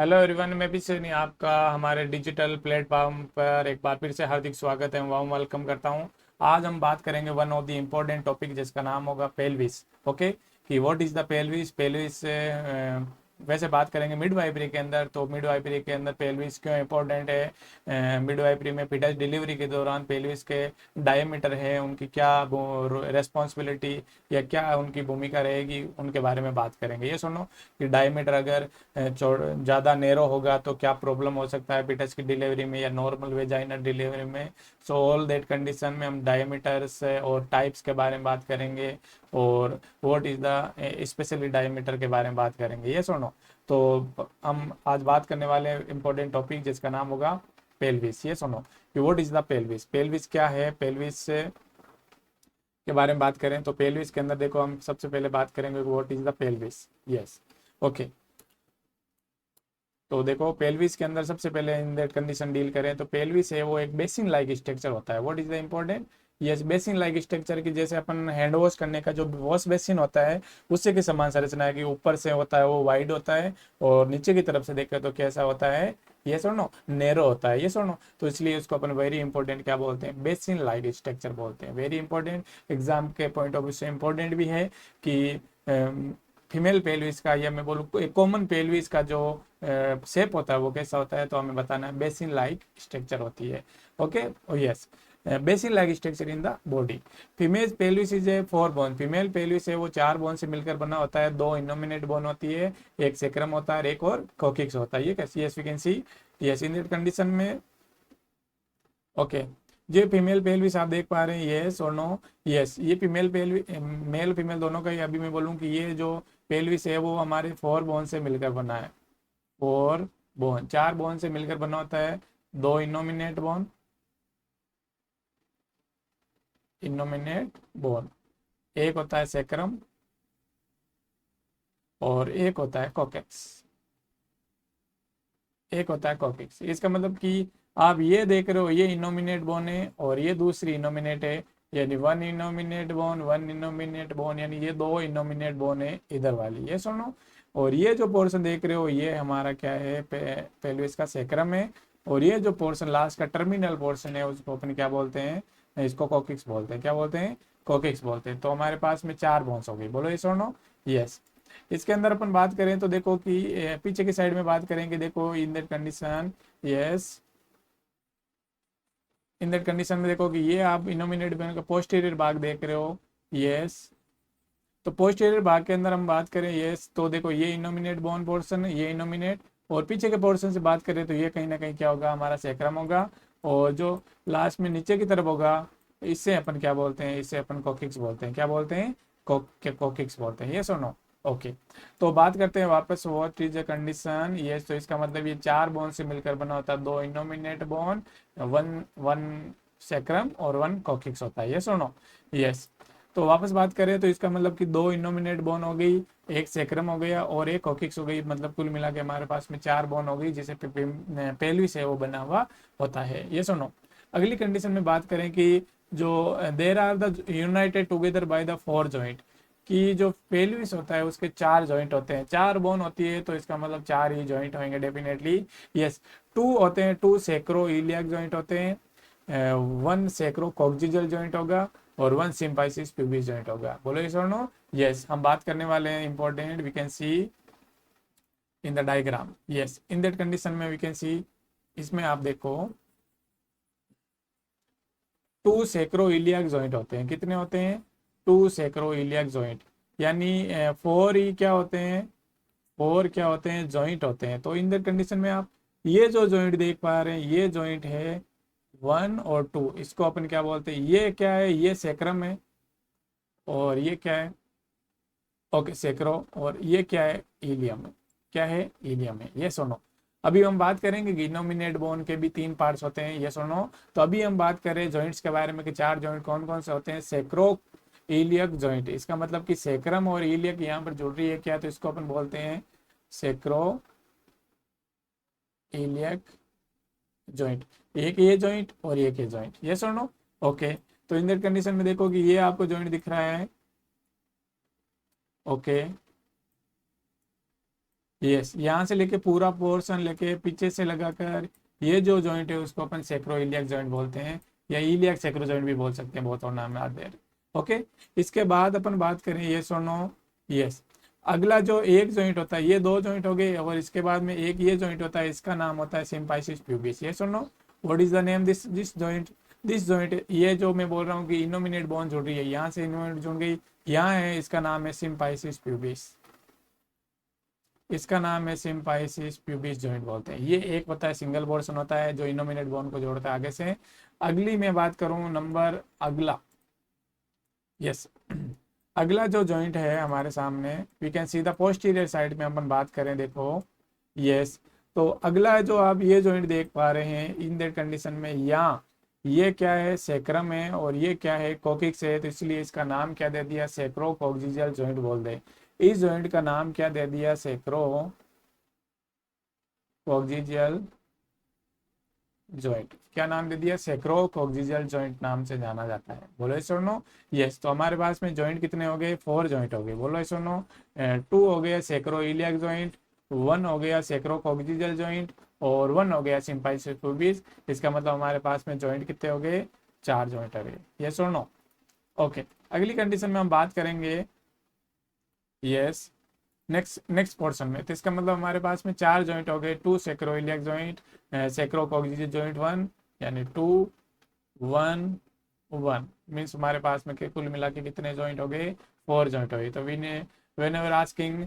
Hello everyone, मैं भी सनी आपका हमारे डिजिटल प्लेटफॉर्म पर एक बार फिर से हार्दिक स्वागत है, वार्म वेलकम करता हूं। आज हम बात करेंगे one of the important topic जिसका नाम होगा पेल्विस। ओके, कि what is the pelvis. Pelvis से वैसे बात करेंगे मिडवाइफरी के अंदर, तो मिडवाइफरी के अंदर पेल्विस क्यों इंपॉर्टेंट है। मिडवाइफरी में फीटस डिलीवरी के दौरान पेल्विस के डायमीटर है, उनकी क्या रेस्पॉन्सिबिलिटी या क्या उनकी भूमिका रहेगी, उनके बारे में बात करेंगे। ये सुनो कि डायमीटर अगर ज़्यादा नैरो होगा तो क्या प्रॉब्लम हो सकता है फीटस की डिलीवरी में या नॉर्मल वेजाइनल डिलीवरी में। सो ऑल दैट कंडीशन में हम डायमीटर्स और टाइप्स के बारे में बात करेंगे, और what is the specially diameter के बारे में बात करेंगे। ये सुनो, तो हम आज बात करने वाले इंपॉर्टेंट टॉपिक जिसका नाम होगा पेल्विस। ये सुनो कि what is the pelvis. Pelvis क्या है, पेल्विस के बारे में बात करें तो पेल्विस के अंदर देखो, हम सबसे पहले बात करेंगे what is the pelvis. Yes, okay. तो देखो पेल्विस के अंदर सबसे पहले इन दैट कंडीशन डील करें तो पेल्विस है वो एक बेसिन लाइक स्ट्रक्चर होता है। What is the important, yes, basin like structure की जैसे अपन हैंड वॉश करने का जो वॉश बेसिन होता है उससे की समान संरचना है कि ऊपर से होता है वो वाइड होता है, और नीचे की तरफ से देखें तो कैसा होता है, ये सुनो, नैरो होता है। ये सुनो, तो इसलिए उसको अपन वेरी इंपॉर्टेंट क्या बोलते हैं, बेसिन लाइक स्ट्रक्चर बोलते हैं। वेरी इंपॉर्टेंट, एग्जाम के पॉइंट ऑफ व्यू से इंपॉर्टेंट भी है कि फीमेल पेल्विस का या मैं बोलूँ एक कॉमन पेल्विस का जो शेप होता है वो कैसा होता है, तो हमें बताना है बेसिन लाइक स्ट्रक्चर होती है। Okay, O yes, basin like structure in the body. Female pelvis is a four bone. Female pelvis है वो चार बोन से मिलकर बना होता है। दो इनोमिनेट बोन होती है, एक सेक्रम होता है, एक और कोकिक्स होता है। ये कैसी, yes we can see, yes in that condition में। ओके, ये फीमेल पेल्विस आप देख पा रहे हैं, यस और नो। यस, ये फीमेल पेल्विस, मेल फीमेल दोनों का ही अभी मैं बोलूँ कि ये जो पेल्विस है वो हमारे फोर बोन से मिलकर बना है। फोर बोन, चार बोन से मिलकर बना होता है। दो इनोमिनेट बोन, इनोमिनेट बोन, एक होता है सेक्रम और एक होता है कॉकेक्स। एक होता है कॉकिक्स। इसका मतलब कि आप ये देख रहे हो ये इनोमिनेट बोन है और ये दूसरी इनोमिनेट है, यानी one innominate bone, one innominate bone, यानी ये दो इनोमिनेट बोन है इधर वाली, ये सुनो। और ये जो पोर्शन देख रहे हो ये हमारा क्या है, पेल्विस का सेक्रम है। और ये जो पोर्शन लास्ट का टर्मिनल पोर्शन है उसको अपन क्या बोलते हैं, इसको कॉकिक्स बोलते हैं। क्या बोलते हैं, कॉकिक्स बोलते हैं। तो हमारे पास में चार बोन्स हो गई, बोलो ये सुनो। यस, इसके अंदर अपन बात करें तो देखो कि पीछे की साइड में बात करेंगे, देखो इन that condition, yes, in that condition में देखो कि ये आप इनोमिनेट बोन का पोस्टीरियर भाग देख रहे हो। यस, तो पोस्टीरियर भाग के अंदर हम बात करें, यस, तो देखो ये इनोमिनेट बोन पोर्शन, ये इनोमिनेट, और पीछे के पोर्शन से बात करें तो ये कहीं ना कहीं क्या होगा, हमारा सेक्रम होगा। और जो लास्ट में नीचे की तरफ होगा इससे अपन क्या बोलते हैं, इससे अपन कोकिक्स बोलते हैं। क्या बोलते हैं, कोकिक्स बोलते हैं। ये सुनो, ओके। तो बात करते हैं वापस, व्हाट इज द कंडीशन। ये तो इसका मतलब ये चार बोन से मिलकर बना होता है, दो innominate bone, one one sacrum और वन कोकिक्स होता है। ये सुनो, यस। तो वापस बात करें तो इसका मतलब कि दो इनोमिनेट बोन हो गई, एक सेक्रम हो गया और एक कोकिक्स हो गई, मतलब कुल मिला के हमारे पास में चार बोन हो गई जिसे पेल्विस है वो बना हुआ होता है। ये सुनो, अगली कंडीशन में बात करें कि जो there are the united together by the four joint, कि जो पेल्विस होता है उसके चार जॉइंट होते हैं, चार बोन होती है तो इसका मतलब चार ही जॉइंट होंगे डेफिनेटली। यस, टू होते हैं, टू सेक्रो इलियाक जॉइंट होते हैं, वन सेक्रो कॉक्जिजल जॉइंट होगा और वन सिम्पाइसिस प्यूबिस जॉइंट होगा। बोलो यस और नो। यस, हम बात करने वाले हैं important, we can see in the diagram. Yes, in that condition में वी कैन सी, इसमें आप देखो टू सेक्रो इलियाक जॉइंट होते हैं। कितने होते हैं, टू सेक्रो इलियाक जॉइंट, यानी फोर ही क्या होते हैं, फोर क्या होते हैं, जॉइंट होते हैं। तो इन दैट कंडीशन में आप ये जो जॉइंट देख पा रहे हैं ये जॉइंट है वन और टू, इसको अपन क्या बोलते हैं, ये क्या है, ये सेक्रम है, और ये क्या है, ओके सेक्रो, और ये क्या है, इलियम है। क्या है, इलियम है। ये सुनो, अभी हम बात करेंगे कि इनोमिनेट बोन के भी तीन पार्ट्स होते हैं। ये सुनो, तो अभी हम बात करें जॉइंट्स के बारे में कि चार जॉइंट कौन कौन से होते हैं, सेक्रो इलियक जॉइंट। इसका मतलब कि सेक्रम और इलियक यहाँ पर जुड़ रही है क्या, तो इसको अपन बोलते हैं सेक्रो इलियक जॉइंट। एक ये जॉइंट और एक ये जॉइंट। ये सुनो, ओके। तो इन दैट कंडीशन में देखो कि ये आपको जॉइंट दिख रहा है, ओके। यस, यहाँ से लेके पूरा पोर्शन लेके पीछे से लगाकर ये जो जॉइंट है उसको अपन सेक्रो इलियक जॉइंट बोलते हैं, या इलियक सेक्रो जॉइंट भी बोल सकते हैं, बहुत और नाम याद है। ओके, इसके बाद अपन बात करें यस और नो। यस, अगला जो एक जॉइंट होता है, ये दो जॉइंट हो गए, और इसके बाद में एक ये जॉइंट होता है, इसका नाम होता है सिम्पाइसिस प्यूबिस। यस और no, what is the name this this joint? This joint, ये जो मैं बोल रहा हूँ कि इनोमिनेट बोन जुड़ रही है, यहाँ से इनोमिनेट जुड़ गई, यहाँ है, इसका नाम है सिम्पाइसिस प्यूबिस। इसका नाम है सिम्पाइसिस प्यूबिस जॉइंट बोलते हैं। ये एक होता है सिंगल पोर्शन होता है जो इनोमिनेट बोन को जोड़ता है आगे से। अगली मैं बात करूं नंबर अगला। यस, अगला जो जॉइंट है हमारे सामने, we can see the posterior side में अपन बात करें, देखो। यस, तो अगला जो आप ये जॉइंट देख पा रहे हैं इन दैट कंडीशन में, यहाँ ये क्या है, सेक्रम है, और ये क्या है, कोकिक्स है, तो इसलिए इसका नाम क्या दे दिया, सेक्रो कोक्सियल जॉइंट बोल दे। इस जॉइंट का नाम क्या दे दिया, सेक्रो कोक्सियल जॉइंट। क्या नाम दे दिया, सेक्रो कोक्सियल जॉइंट नाम से जाना जाता है। बोलो यस और नो। यस, तो हमारे पास में जॉइंट कितने हो गए, 4 जॉइंट हो गए। बोलो यस और नो। 2 हो गया सेक्रो इलियक जॉइंट, 1 हो गया सेक्रो कोक्सियल जॉइंट, और 1 हो गया सिम्पाइसिस प्यूबिस। इसका मतलब हमारे पास में जॉइंट कितने हो गए, 4 जॉइंट हो गए। यस और नो। ओके, अगली कंडीशन में हम बात करेंगे। यस, नेक्स्ट पोर्शन में, तो इसका मतलब हमारे पास में 4 जॉइंट हो गए, 2 सेक्रोइलियक जॉइंट, सेक्रो कोक्सियल जॉइंट 1, यानी 2 1 1 मीन्स हमारे पास में कुल मिला के कितने जॉइंट हो गए, 4 जॉइंट हो गए। तो whenever asking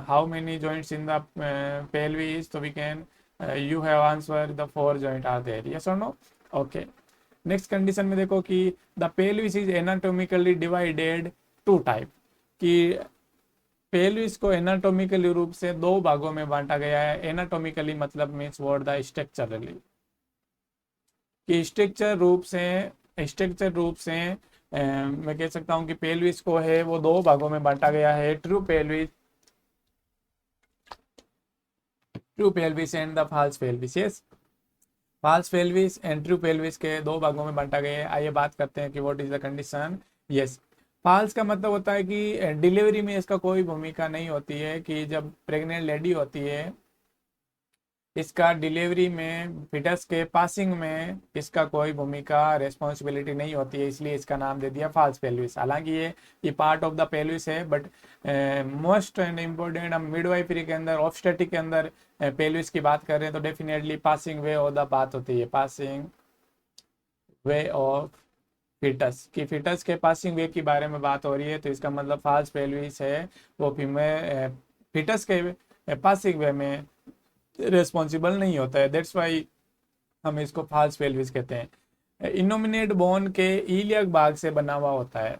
how many joints in the pelvis, तो we can you have answer the 4 joint are there. Yes और नो। ओके, नेक्स्ट कंडीशन में देखो कि the pelvis is anatomically divided 2 type, कि पेल्विस को एनाटोमिकली रूप से 2 भागों में बांटा गया है। एनाटोमिकली मतलब मीन्स वर्ड द स्ट्रक्चरली, कि स्ट्रक्चर रूप से मैं कह सकता हूं कि पेल्विस को है वो 2 भागों में बांटा गया है, true pelvis and the false pelvis. Yes, false pelvis and true pelvis के 2 भागों में बांटा गया है। आइए बात करते हैं कि what is the condition. Yes, false का मतलब होता है कि डिलीवरी में इसका कोई भूमिका नहीं होती है, कि जब प्रेग्नेंट लेडी होती है, इसका डिलीवरी में फिटस के पासिंग में इसका कोई भूमिका रेस्पॉन्सिबिलिटी नहीं होती है, इसलिए इसका नाम दे दिया फॉल्स पेल्विस। हालांकि ये पार्ट ऑफ द पेल्विस है, बट मोस्ट एंड इम्पोर्टेंट हम मिडवाइफरी के अंदर, ऑब्स्टेटिक के अंदर पेल्विस की बात कर रहे हैं, तो definitely passing way of the बात होती है, पासिंग वे ऑफ फिटस, की फिटस के पासिंग वे के बारे में बात हो रही है, तो इसका मतलब फॉल्स पेल्विस है वो फीमेल फिटस के पासिंग वे में रेस्पॉन्सिबल नहीं होता है, दैट्स वाई हम इसको फॉल्स पेल्विस कहते हैं। इनोमिनेट बोन के ईलियक भाग से बना हुआ होता है।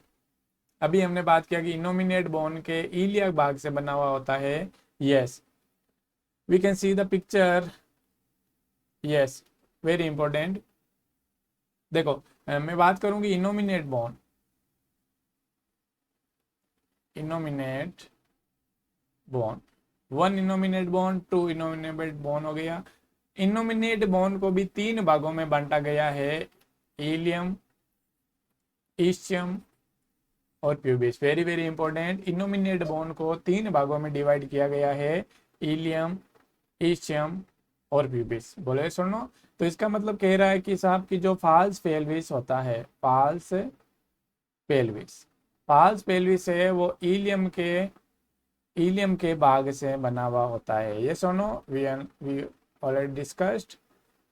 अभी हमने बात किया कि इनोमिनेट बोन के ईलियक भाग से बना हुआ होता है। Yes, we can see the picture. Yes, very important. देखो, मैं बात करूंगी innominate bone, innominate bone 1 innominate bone, 2 innominate bone हो गया। इनोमिनेट बोन को भी 3 भागों में बांटा गया है, इलियम, ईस्चियम और pubis. Very very important, innominate bone को 3 भागों में डिवाइड किया गया है, इलियम, ईस्चियम और प्यूबिस। बोले सुनो, तो इसका मतलब कह रहा है कि साहब की जो फॉल्स पेल्विस होता है, फॉल्स पेल्विस है वो इलियम के भाग से बना हुआ होता है। ये सुनो, वी ऑलरेडी डिस्कस्ड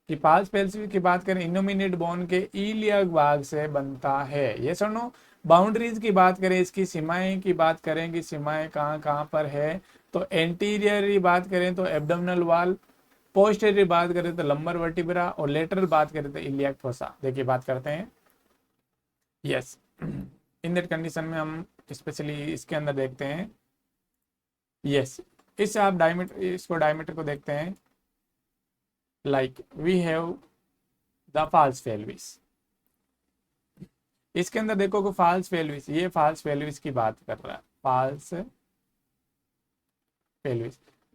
कि फॉल्स पेल्विस की बात करें, इनोमिनेट बोन के इलियक भाग से बनता है। ये सुनो, बाउंड्रीज की बात करें, इसकी सीमाएं की बात करें कि सीमाएं कहाँ कहाँ पर है, तो एंटीरियर की बात करें तो एब्डोमिनल वॉल, पोस्टेरियर बात करें तो लंबर वर्टिब्रा, और लेटरल बात करें तो इलियक फोसा। देखिए बात करते हैं। यस, इन दैट कंडीशन में हम स्पेशली इसके अंदर देखते हैं। यस, इससे आप डायमीटर को देखते हैं, like we have the false pelvis. इसके अंदर देखो को फॉल्स पेल्विस, ये फॉल्स पेल्विस की बात कर रहा है,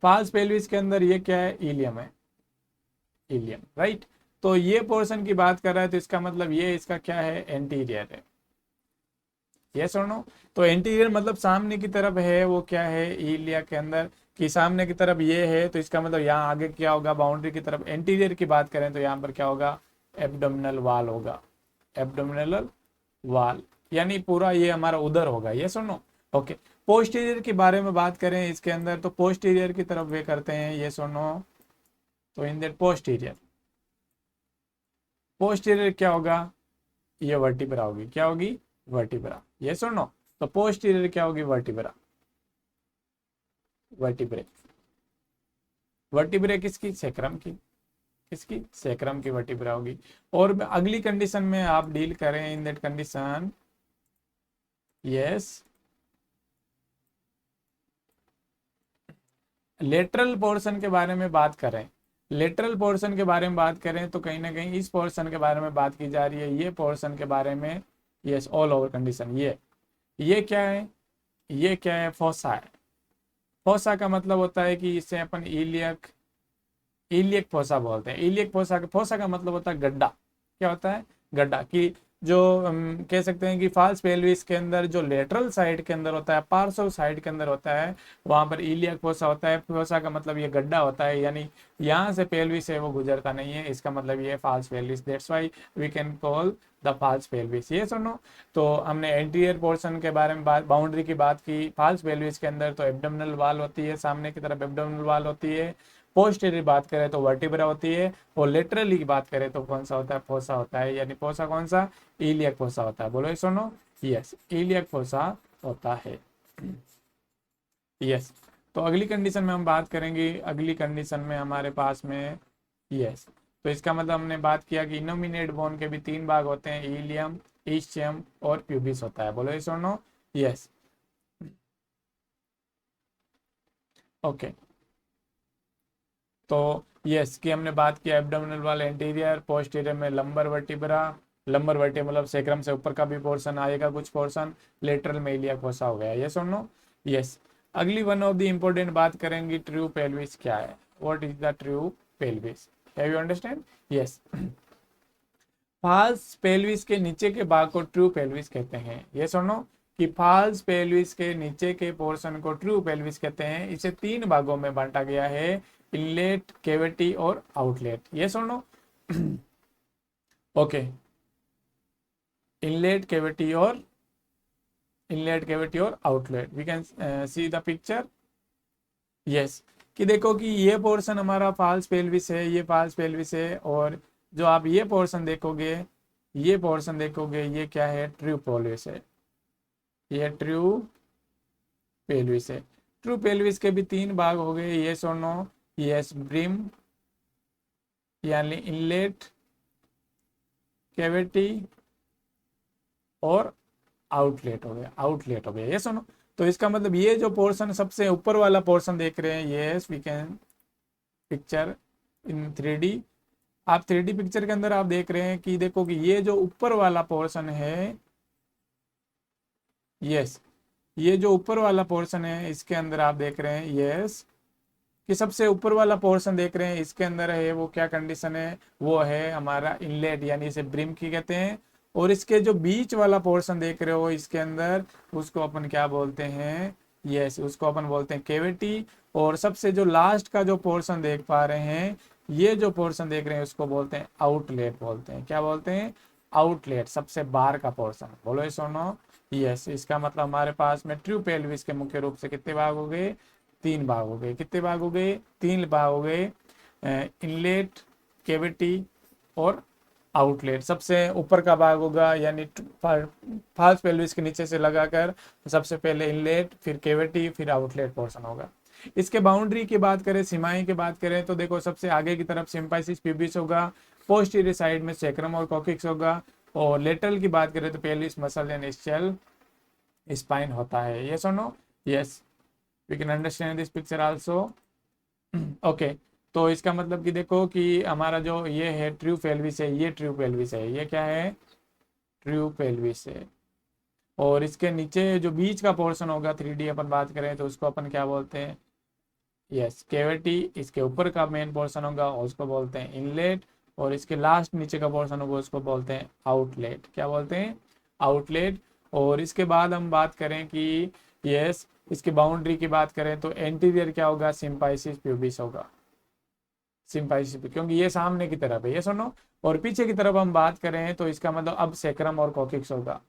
फॉल्स पेल्विस के अंदर ये क्या है, इलियम है, इलियम, राइट। तो ये पोर्शन की बात कर रहा है, तो इसका मतलब ये इसका क्या है, एंटीरियर है। यस और नो, तो एंटीरियर मतलब सामने की तरफ है, वो क्या है, इलिया के अंदर, कि सामने की तरफ ये है तो इसका मतलब यहाँ आगे क्या होगा, बाउंड्री की तरफ एंटीरियर की बात करें तो यहाँ पर क्या होगा, एब्डोमिनल वाल होगा, एब्डोमिनल वाल, यानी पूरा ये हमारा उधर होगा, ये सुनो। ओके, पोस्टीरियर के बारे में बात करें इसके अंदर, तो पोस्टीरियर की तरफ वे करते हैं, ये सुनो। तो इन दैट पोस्टीरियर, पोस्टीरियर क्या होगा, ये वर्टिब्रा होगी, क्या होगी, वर्टिब्रा, ये सुनो। तो पोस्टीरियर क्या होगी, वर्टिब्रा, वर्टिब्रे, वर्टिब्रे किसकी, सैक्रम की, किसकी, सैक्रम की वर्टिब्रा होगी। और अगली कंडीशन में आप डील करें, इन that condition, yes, lateral portion के बारे में बात करें, लेटरल पोर्शन के बारे में बात करें तो कहीं ना कहीं इस पोर्शन के बारे में बात की जा रही है, ये पोर्शन के बारे में। यस, ऑल ओवर कंडीशन, ये क्या है, ये क्या है, फोसा है। फोसा का मतलब होता है कि इसे अपन इलियक, इलियक फोसा बोलते हैं। इलियक फोसा, फोसा का मतलब होता है गड्ढा, क्या होता है, गड्ढा। कि जो कह सकते हैं कि फाल्स पेल्विस के अंदर जो लेटरल साइड के अंदर होता है, पार्श्व साइड के अंदर होता है, वहां पर इलियक फोसा होता है। फोसा का मतलब ये गड्ढा होता है, यानी यहाँ से पेल्विस है वो गुजरता नहीं है, इसका मतलब ये false pelvis, that's why we can call the false pelvis, ये सुनो। तो हमने एंटीरियर पोर्शन के बारे में बात, बाउंड्री की बात की। फाल्स पेल्विस के अंदर तो एब्डोमिनल वाल होती है, सामने की तरफ एब्डोमिनल वाल होती है। पोस्टीरियर बात करें तो वर्टिब्रा होती है, और लेटरली की बात करें तो कौन सा होता है, फोसा होता है। यानी फोसा कौन सा, इलियक फोसा होता है, बोलो ये सुनो, यस, इलियक फोसा होता है, यस। तो अगली कंडीशन में हम बात करेंगे, अगली कंडीशन में हमारे पास में, यस, तो इसका मतलब हमने बात किया कि इनोमिनेट बोन के भी तीन भाग होते हैं, इलियम, ईस्चियम और प्यूबिस होता है, बोलो ये सुनो, यस, ओके। तो यस कि हमने बात किया एब्डोमिनल वाले एंटीरियर, पोस्टीरियर में लंबर वर्टिब्रा, लंबर वर्टिब्रा मतलब सेक्रम से ऊपर का भी पोर्शन आएगा कुछ पोर्शन, लेटरल में इलियक फोसा हो गया, यस और नो, यस। अगली वन ऑफ द इंपॉर्टेंट बात करेंगे, ट्रू पेल्विस क्या है, what is the true pelvis, have you understand, yes. False pelvis के नीचे के भाग को ट्रू पेल्विस कहते हैं, ये सुनो, कि फाल्स पेल्विस के नीचे के पोर्शन को ट्रू पेल्विस कहते हैं। इसे तीन भागों में बांटा गया है, इनलेट, कैविटी और आउटलेट, ये सुनो। ओके, इनलेट कैविटी और, इनलेट कैविटी और outlet, we can see the picture, yes. कि देखो कि ये पोर्शन हमारा फाल्स पेल्विस है, ये फाल्स पेल्विस है, और जो आप ये पोर्शन देखोगे, ये पोर्शन देखोगे, ये क्या है, ट्रू पेल्विस है, ये ट्रू पेल्विस है। ट्रू पेल्विस के भी तीन भाग हो गए, यस और नो, यस, ब्रिम यानी इनलेट कैविटी और आउटलेट हो गया, आउटलेट हो गया, ये सुनो। तो इसका मतलब ये जो पोर्शन सबसे ऊपर वाला पोर्शन देख रहे हैं, yes, we can picture in 3D। आप 3D पिक्चर के अंदर आप देख रहे हैं कि देखो कि ये जो ऊपर वाला पोर्शन है, यस, ये जो ऊपर वाला पोर्शन है इसके अंदर आप देख रहे हैं, यस, कि सबसे ऊपर वाला पोर्शन देख रहे हैं, इसके अंदर है वो क्या कंडीशन है, वो है हमारा इनलेट, यानी इसे ब्रिम की कहते हैं। और इसके जो बीच वाला पोर्शन देख रहे हो इसके अंदर, उसको अपन क्या बोलते हैं, यस, उसको अपन बोलते हैं कैविटी। और सबसे जो लास्ट का जो पोर्शन देख पा रहे हैं, ये जो पोर्शन देख रहे हैं उसको बोलते हैं आउटलेट, बोलते हैं, क्या बोलते हैं, आउटलेट, सबसे बाहर का पोर्शन, बोलो ये सुनो, यस। इसका मतलब हमारे पास में ट्रू पेल्विस के मुख्य रूप से कितने भाग हो गए, तीन भाग हो गए, कितने भाग हो गए, तीन भाग हो गए, इनलेट, कैविटी और आउटलेट। सबसे ऊपर का भाग होगा यानी फाल्स पेल्विस के नीचे से लगाकर सबसे पहले इनलेट, फिर कैविटी, फिर आउटलेट पोर्शन होगा। इसके बाउंड्री की बात करें, सीमाएं की बात करें, तो देखो सबसे आगे की तरफ सिम्पाइसिस प्यूबिस होगा, पोस्टीरियर साइड में सैक्रम और कोकिक्स होगा, और लेटरल की बात करें तो pelvis muscle and scale spine होता है, यस और no, yes, we can understand this picture also, okay. तो इसका मतलब कि देखो कि हमारा जो ये है ट्रू पेल्विस है, ये ट्रू पेल्विस है, ये क्या है, ट्रू पेल्विस है। और इसके नीचे जो बीच का पोर्शन होगा, 3D अपन बात करें तो उसको अपन क्या बोलते हैं, यस, कैविटी। इसके ऊपर का मेन पोर्शन होगा उसको बोलते हैं इनलेट, और इसके लास्ट नीचे का पोर्शन होगा उसको बोलते हैं आउटलेट, क्या बोलते हैं, आउटलेट। और इसके बाद हम बात करें कि यस, इसकी बाउंड्री की बात करें तो एंटीरियर क्या होगा, सिम्पाइसिस प्यूबिस होगा, सिम्पाइसिस, क्योंकि ये सामने की तरफ है, ये सुनो। और पीछे की तरफ हम बात करें तो इसका मतलब अब सेक्रम और कोकिक्स होगा,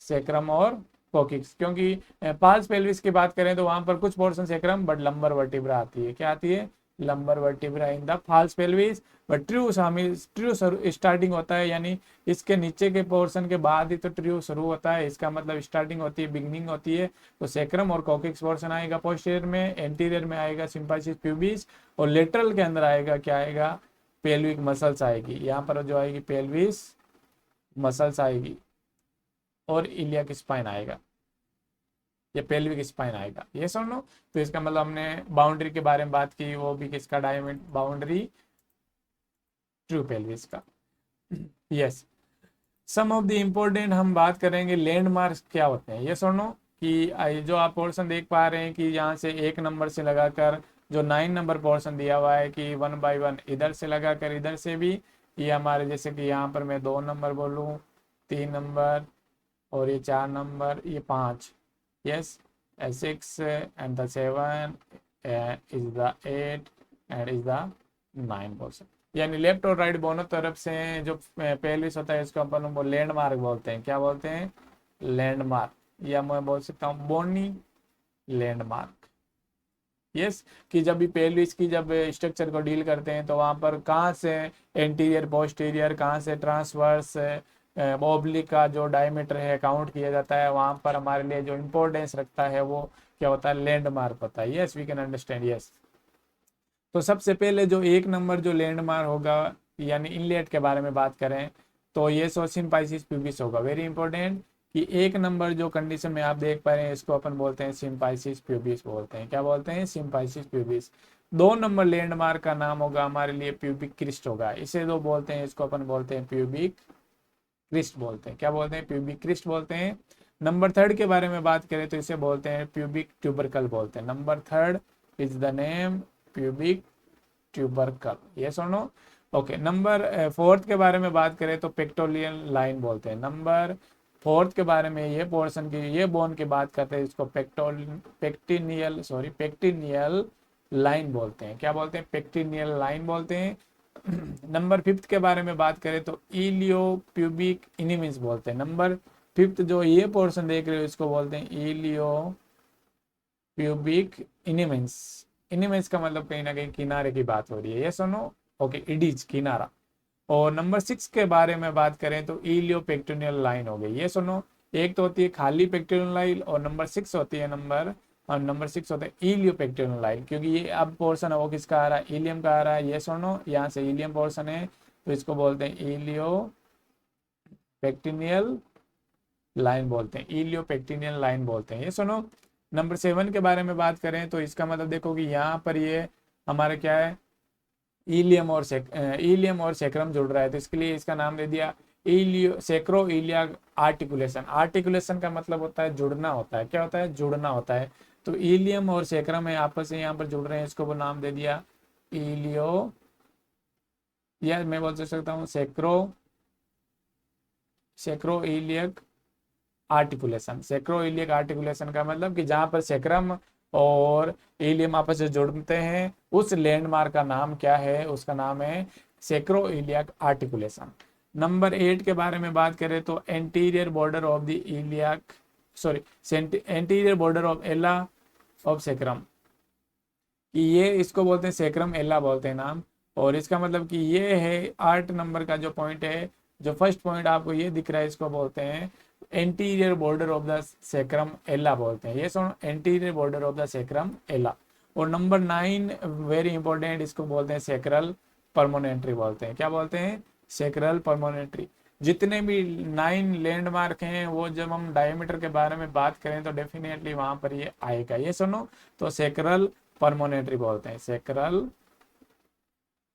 सेक्रम और कोकिक्स, क्योंकि पाल्स पेल्विस की बात करें तो वहां पर कुछ portion sacrum but lumbar vertebra आती है, क्या आती है, lumbar vertebra in the false pelvis. But true शामिल, ट्रू स्टार्टिंग होता है, यानी इसके नीचे के पोर्शन के बाद ही तो ट्रू शुरू होता है, इसका मतलब स्टार्टिंग होती है, बिगनिंग होती है। तो सेक्रम और कोकिक्स पोर्शन आएगा पोस्टीरियर में, एंटीरियर में आएगा सिम्पाइसिस प्यूबिस, और लेटरल के अंदर आएगा क्या आएगा, पेल्विक मसल्स आएगी, यहाँ पर जो आएगी पेल्विस मसल्स आएगी, और इलियक स्पाइन आएगा, या पेल्विक स्पाइन आएगा, ये सुनो। तो इसका मतलब हमने बाउंड्री के बारे में बात की, वो भी किसका, डायमंड बाउंड्री ट्रू पेल्विस का। Yes, some of the important हम बात करेंगे लैंडमार्क्स क्या होते हैं, ये सुनो। कि जो आप पोर्शन देख पा रहे हैं कि यहाँ से 1 नंबर से लगाकर जो 9 नंबर पोर्शन दिया हुआ है कि 1 बाई 1 इधर से लगाकर इधर से भी, ये हमारे जैसे कि यहाँ पर मैं 2 नंबर बोलूँ, 3 नंबर, और ये 4 नंबर, ये 5, yes, 6 and the 7 is the 8 and is the 9 portion, यानी लेफ्ट और राइट दोनों तरफ से जो पेल्विस होता है इसको अपन वो लैंडमार्क बोलते हैं, क्या बोलते हैं, लैंडमार्क, या मैं बोल सकता हूँ बोनी लैंडमार्क। यस, कि जब भी पेल्विस की जब स्ट्रक्चर को डील करते हैं तो वहां पर कहाँ से एंटीरियर पोस्टीरियर, कहाँ से ट्रांसवर्स ओब्लिक का जो डायमीटर है काउंट किया जाता है, वहां पर हमारे लिए जो इम्पोर्टेंस रखता है वो क्या होता है, लैंडमार्क होता है। Yes, we can understand. Yes, तो सबसे पहले जो 1 नंबर जो लैंडमार्क होगा, यानी इनलेट के बारे में बात करें तो ये सिम्पाइसिस प्यूबिस होगा, वेरी इंपॉर्टेंट। कि 1 नंबर जो कंडीशन में आप देख पा रहे हैं इसको अपन बोलते हैं सिम्पाइसिस प्यूबिस बोलते हैं, क्या बोलते हैं, सिम्पाइसिस प्यूबिस। 2 नंबर लैंडमार्क का नाम होगा हमारे लिए प्यूबिक क्रिस्ट होगा, इसे दो बोलते हैं, इसको अपन बोलते हैं प्यूबिक क्रिस्ट बोलते हैं, क्या बोलते हैं, प्यूबिक क्रिस्ट बोलते हैं। नंबर 3 के बारे में बात करें तो इसे बोलते हैं प्यूबिक ट्यूबरकल बोलते हैं, number 3 is the name pubic tubercle, ये सुनो। ओके, नंबर 4 के बारे में बात करें तो पेक्टोरियल लाइन बोलते हैं, नंबर 4 के बारे में ये पोर्शन की, ये बोन की बात करते हैं, इसको पेक्टिनियल लाइन बोलते हैं, क्या बोलते हैं, पेक्टिनियल लाइन बोलते हैं। नंबर 5 के बारे में बात करें तो इलियो प्यूबिक इनिमिस बोलते हैं, नंबर 5 जो ये पोर्शन देख रहे हो इसको बोलते हैं इलियो प्यूबिक इनिमिस। इनिमिस का मतलब कहीं ना कहीं किनारे की बात हो रही है, ये सुनो। ओके, इडीज किनारा। और नंबर 6 के बारे में बात करें तो इलियो पेक्टोनियल लाइन हो गई, ये सुनो। एक तो होती है खाली पेक्टोनियल लाइन, और नंबर 6 होती है नंबर 6 होता है इलियो पेक्टोनियल लाइन, क्योंकि ये अब पोर्शन है वो किसका आ रहा है, इलियम का आ रहा है, ये सुनो। यहाँ से इलियम पोर्शन है तो इसको बोलते हैं इलियो पेक्टिनियल लाइन बोलते हैं, इलियो पेक्टिनियल लाइन बोलते हैं, ये सुनो। नंबर 7 के बारे में बात करें तो इसका मतलब देखो कि यहाँ पर ये हमारा क्या है, इलियम और सेक्रम जुड़ रहा है, तो इसके लिए इसका नाम दे दिया इलियो सेक्रो इलिया आर्टिकुलेशन। आर्टिकुलेशन का मतलब होता है जुड़ना होता है, क्या होता है, जुड़ना होता है। तो इलियम और सेक्रम है आपस में यहाँ पर जुड़ रहे हैं, इसको वो नाम दे दिया इलियो, या मैं बोल सकता हूँ सेक्रो इलियक आर्टिकुलेशन। सेक्रो इलियक आर्टिकुलेशन का मतलब कि जहां पर सेक्रम और इलियम आपस से जुड़ते हैं उस लैंडमार्क का नाम क्या है, उसका नाम है सेक्रो इलियक आर्टिकुलेशन। नंबर 8 के बारे में बात करें तो anterior border of the iliac, sorry, anterior border of एला ऑफ सेक्रम, कि ये इसको बोलते हैं सेक्रम एला बोलते हैं नाम। और इसका मतलब कि ये है 8 नंबर का जो पॉइंट है, जो फर्स्ट पॉइंट आपको ये दिख रहा है, इसको बोलते हैं anterior border of the sacrum एला बोलते हैं, ये सुनो, anterior border of the sacrum एला। और नंबर 9 वेरी इंपॉर्टेंट, इसको बोलते हैं सेक्रल परमोनेंट्री बोलते हैं, क्या बोलते हैं, सेक्रल परमोनेंट्री। जितने भी 9 लैंडमार्क हैं वो जब हम डायमीटर के बारे में बात करें तो डेफिनेटली वहां पर ये आएगा, ये सुनो। तो सेक्रल परमोनेंट्री बोलते हैं, सेक्रल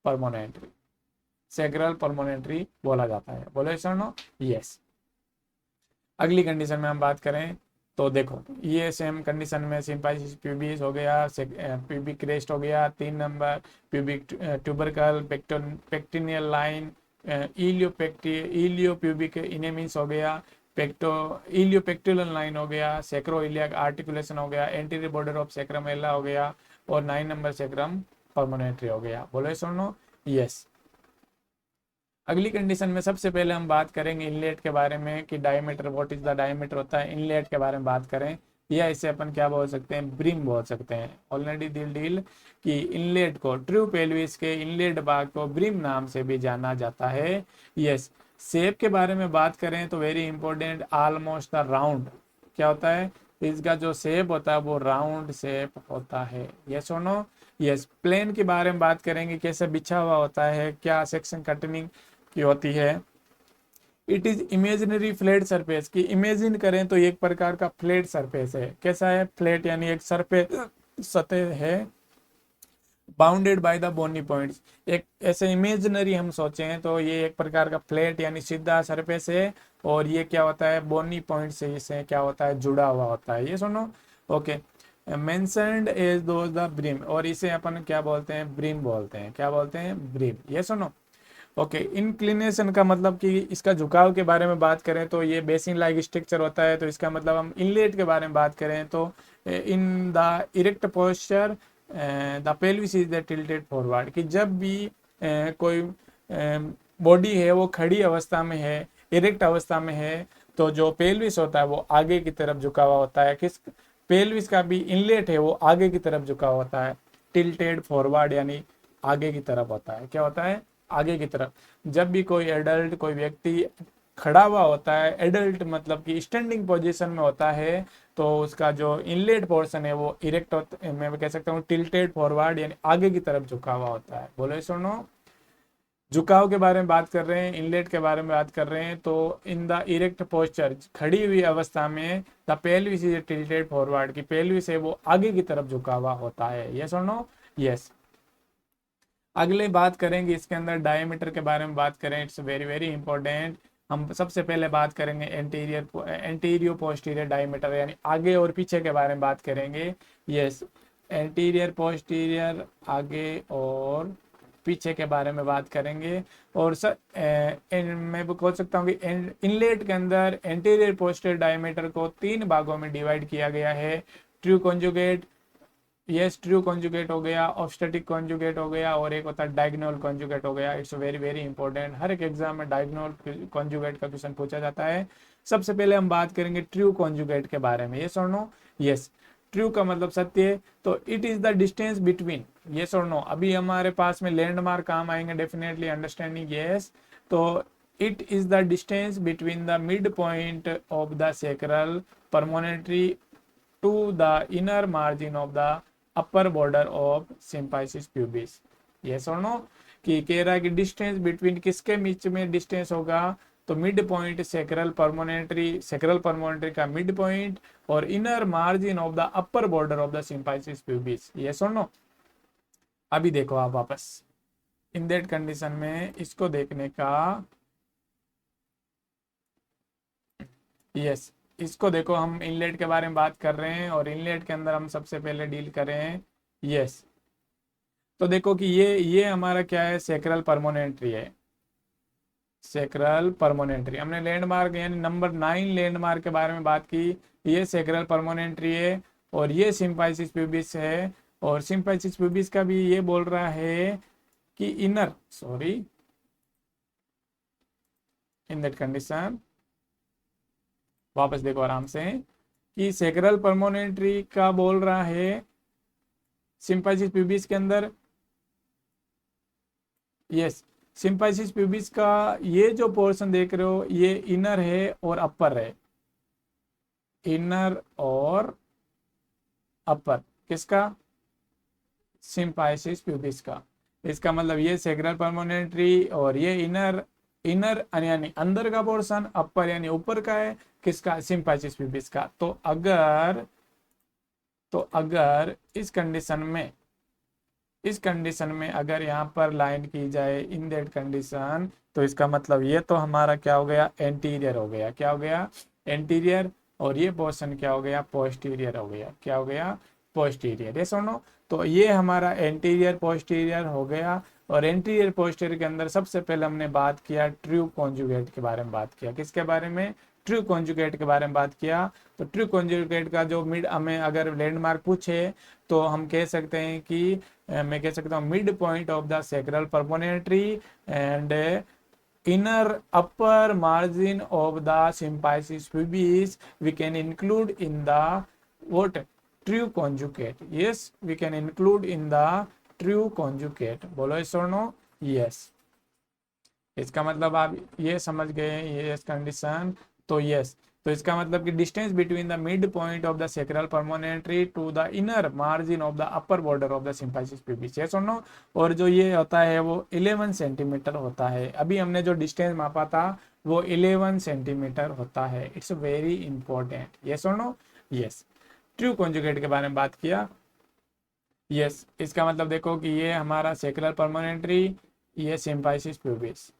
परमोनेंट्री, सेक्रल परमोनेंट्री बोला जाता है, बोले सुनो। यस, अगली कंडीशन में हम बात करें तो देखो ये सेम कंडीशन में सिम्पाइसिस प्यूबिस हो गया, प्यूबिक क्रेस्ट हो गया, 3 number pubic tubercle, pectineal line, iliopubic eminence हो गया, पेक्टो इलियोपेक्टिलर लाइन हो गया, सेक्रोइलियाक आर्टिकुलेशन हो गया, एंटीरियर बॉर्डर ऑफ सेक्रम एला हो गया, और 9 नंबर सेक्रम परमोनेंट्री हो गया। बोलो सुनो यस। अगली कंडीशन में सबसे पहले हम बात करेंगे इनलेट के बारे में कि diameter, what is the diameter होता है, इनलेट के बारे में बात करें, या इसे अपन क्या बोल सकते हैं, ब्रिम बोल सकते हैं। ऑलरेडी डील कि इनलेट को, ट्रू पेल्विस के इनलेट भाग को ब्रिम नाम से भी जाना जाता है। यस। शेप के बारे में बात करें तो very important, almost the round क्या होता है, इसका जो शेप होता है वो राउंड शेप होता है। यस और नो। यस। प्लेन के बारे में बात करेंगे, कैसे बिछा हुआ होता है, क्या सेक्शन कटिंग की होती है। It is imaginary flat surface, की इमेजिन करें तो एक प्रकार का फ्लैट सरफेस है। कैसा है, फ्लैट यानी एक सरफेस सतह है, bounded by the bony points. एक ऐसे इमेजिनरी हम सोचें तो ये एक प्रकार का फ्लैट यानी सीधा सरफेस है, और ये क्या होता है, बोनी पॉइंट से इसे क्या होता है, जुड़ा हुआ होता है। ये सुनो। Okay. Mentioned as those the brim, और इसे अपन क्या बोलते हैं, ब्रिम बोलते हैं। क्या बोलते हैं, ब्रिम। ये सुनो। ओके। इंक्लिनेशन का मतलब कि इसका झुकाव के बारे में बात करें तो ये बेसिन लाइक स्ट्रक्चर होता है, तो इसका मतलब हम इनलेट के बारे में बात करें तो in the erect posture the pelvis is the tilted forward, कि जब भी कोई बॉडी है वो खड़ी अवस्था में है, इरेक्ट अवस्था में है, तो जो पेल्विस होता है वो आगे की तरफ झुका हुआ होता है। किस पेल्विस का भी इनलेट है वो आगे की तरफ झुका हुआ होता है, टिल्टेड फॉरवर्ड यानी आगे की तरफ होता है। क्या होता है, आगे की तरफ। जब भी कोई एडल्ट, कोई व्यक्ति खड़ा हुआ होता है, एडल्ट मतलब कि स्टैंडिंग पोजीशन में होता है, तो उसका जो इनलेट पोर्शन है वो इरेक्ट होता है, मैं कह सकता हूँ टिल्टेड फॉरवर्ड यानी आगे की तरफ झुका हुआ होता है। बोलो सुनो। झुकाव के बारे में बात कर रहे हैं, इनलेट के बारे में बात कर रहे हैं, तो इन द इरेक्ट पोस्चर, खड़ी हुई अवस्था में, the pelvis is tilted forward, की पेल्विस है वो आगे की तरफ झुका हुआ होता है। यस और नो। यस। अगले बात करेंगे इसके अंदर डायमीटर के बारे में बात करें, इट्स वेरी वेरी इंपॉर्टेंट। हम सबसे पहले बात करेंगे एंटीरियर पोस्टीरियर डायमीटर यानी आगे और पीछे के बारे में बात करेंगे। यस। एंटीरियर पोस्टीरियर, आगे और पीछे के बारे में बात करेंगे। और सर मैं बोल सकता हूँ कि इनलेट के अंदर एंटीरियर पोस्टीरियर डायमीटर को 3 भागों में डिवाइड किया गया है। True conjugate, yes, true conjugate हो गया, ऑब्स्टेटिक कॉन्जुगेट हो गया, और एक होता है डायगोनल कॉन्जुगेट हो गया। इट्स वेरी वेरी इंपॉर्टेंट, हर एक एग्जाम में डायगोनल कॉन्जुगेट का क्वेश्चन पूछा जाता है। सबसे पहले हम बात करेंगे ट्रू कॉन्जुगेट के बारे में। यस और नो। यस। ट्रू का मतलब सत्य, तो it is the distance between, yes और नो। अभी हमारे पास में लैंडमार्क काम आएंगे डेफिनेटली, अंडरस्टैंडिंग यस। तो it is the distance between the mid point of the sacral promontory to the inner margin of the upper border of symphysis pubis. Yes और no. कि कह रहा है कि डिस्टेंस बिटवीन किसके बीच में डिस्टेंस होगा, तो मिड पॉइंट सेक्रल परमोनेंट्री का मिड पॉइंट और inner margin of the upper border of the symphysis pubis. Yes और नो। अभी देखो आप वापस इन दैट कंडीशन में इसको देखने का, यस, इसको देखो, हम इनलेट के बारे में बात कर रहे हैं और इनलेट के अंदर हम सबसे पहले डील करें। यस। तो देखो कि ये हमारा क्या है, सेक्रल परमोनेंट्री है। सेक्रल परमोनेंट्री, हमने लैंडमार्क यानी नंबर 9 लैंडमार्क के बारे में बात की। ये सेक्रल परमोनेंट्री है, और ये सिम्पाइसिस प्यूबिस है, और सिम्पाइसिस प्यूबिस का भी ये बोल रहा है कि inner, sorry, in that condition वापस देखो आराम से, कि सेक्रल परमोनेंट्री का बोल रहा है सिम्पाइसिस प्यूबिस के अंदर। यस। सिम्पाइसिस प्यूबिस का ये जो पोर्शन देख रहे हो ये इनर है और अपर है, इनर और अपर किसका, सिम्पाइसिस प्यूबिस का। इसका मतलब ये सेक्रल परमोनेंट्री और ये इनर, इनर यानी अंदर का पोर्शन, अपर यानी ऊपर का है, किसका, सिम्पाइसिस प्यूबिस का। तो अगर इस कंडीशन में अगर यहाँ पर लाइन की जाए इन दैट कंडीशन, तो इसका मतलब ये तो हमारा क्या हो गया, एंटीरियर हो गया। क्या हो गया, एंटीरियर। और ये पोर्शन क्या हो गया, पोस्टीरियर हो गया। क्या हो गया, पोस्टीरियर। ये सुनो। तो ये हमारा एंटीरियर पोस्टीरियर हो गया। और एंटीरियर पोस्टीरियर के अंदर सबसे पहले हमने बात किया ट्रू कॉन्जुगेट के बारे में बात किया। किसके बारे में, ट्रू कॉन्जुगेट के बारे में बात किया। तो ट्रू कॉन्जुगेट का जो मिड हमें अगर लैंडमार्क पूछे तो हम कह सकते हैं कि मैं कह सकता हूँ mid point of the sacral promontory and inner upper margin of the symphysis pubis we can include in the what true conjugate. Yes, we can include in the true conjugate. बोलो yes or no? Yes. इसका मतलब आप ये समझ गए ये condition. तो yes, तो इसका मतलब कि distance between the mid point of the sacral promontory to the inner margin of the upper border of the symphysis pubis, yes और नो। और जो ये होता है वो 11 सेंटीमीटर होता है। अभी हमने जो डिस्टेंस मापा था वो 11 सेंटीमीटर होता है। इट्स वेरी इंपॉर्टेंट, यस और नो। यस, ट्रू कॉन्जुगेट के बारे में बात किया। यस, इसका मतलब देखो कि ये हमारा सेक्रल परमोनेंट्री, ये सिम्फाइसिस प्यूबिस,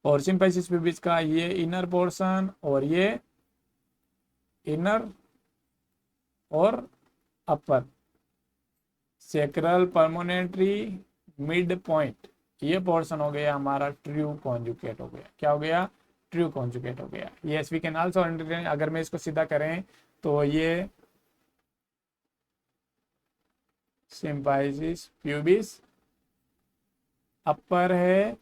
और सिम्फाइसिस प्यूबिस का ये इनर पोर्शन और ये इनर और अपर सेक्रल परमोनेंट्री मिड पॉइंट, ये पोर्शन हो गया हमारा ट्रू कॉन्जुगेट हो गया। क्या हो गया? ट्रू कॉन्जुगेट हो गया। Yes, we can also understand, अगर मैं इसको सीधा करें तो ये सिम्फाइसिस प्यूबिस अपर है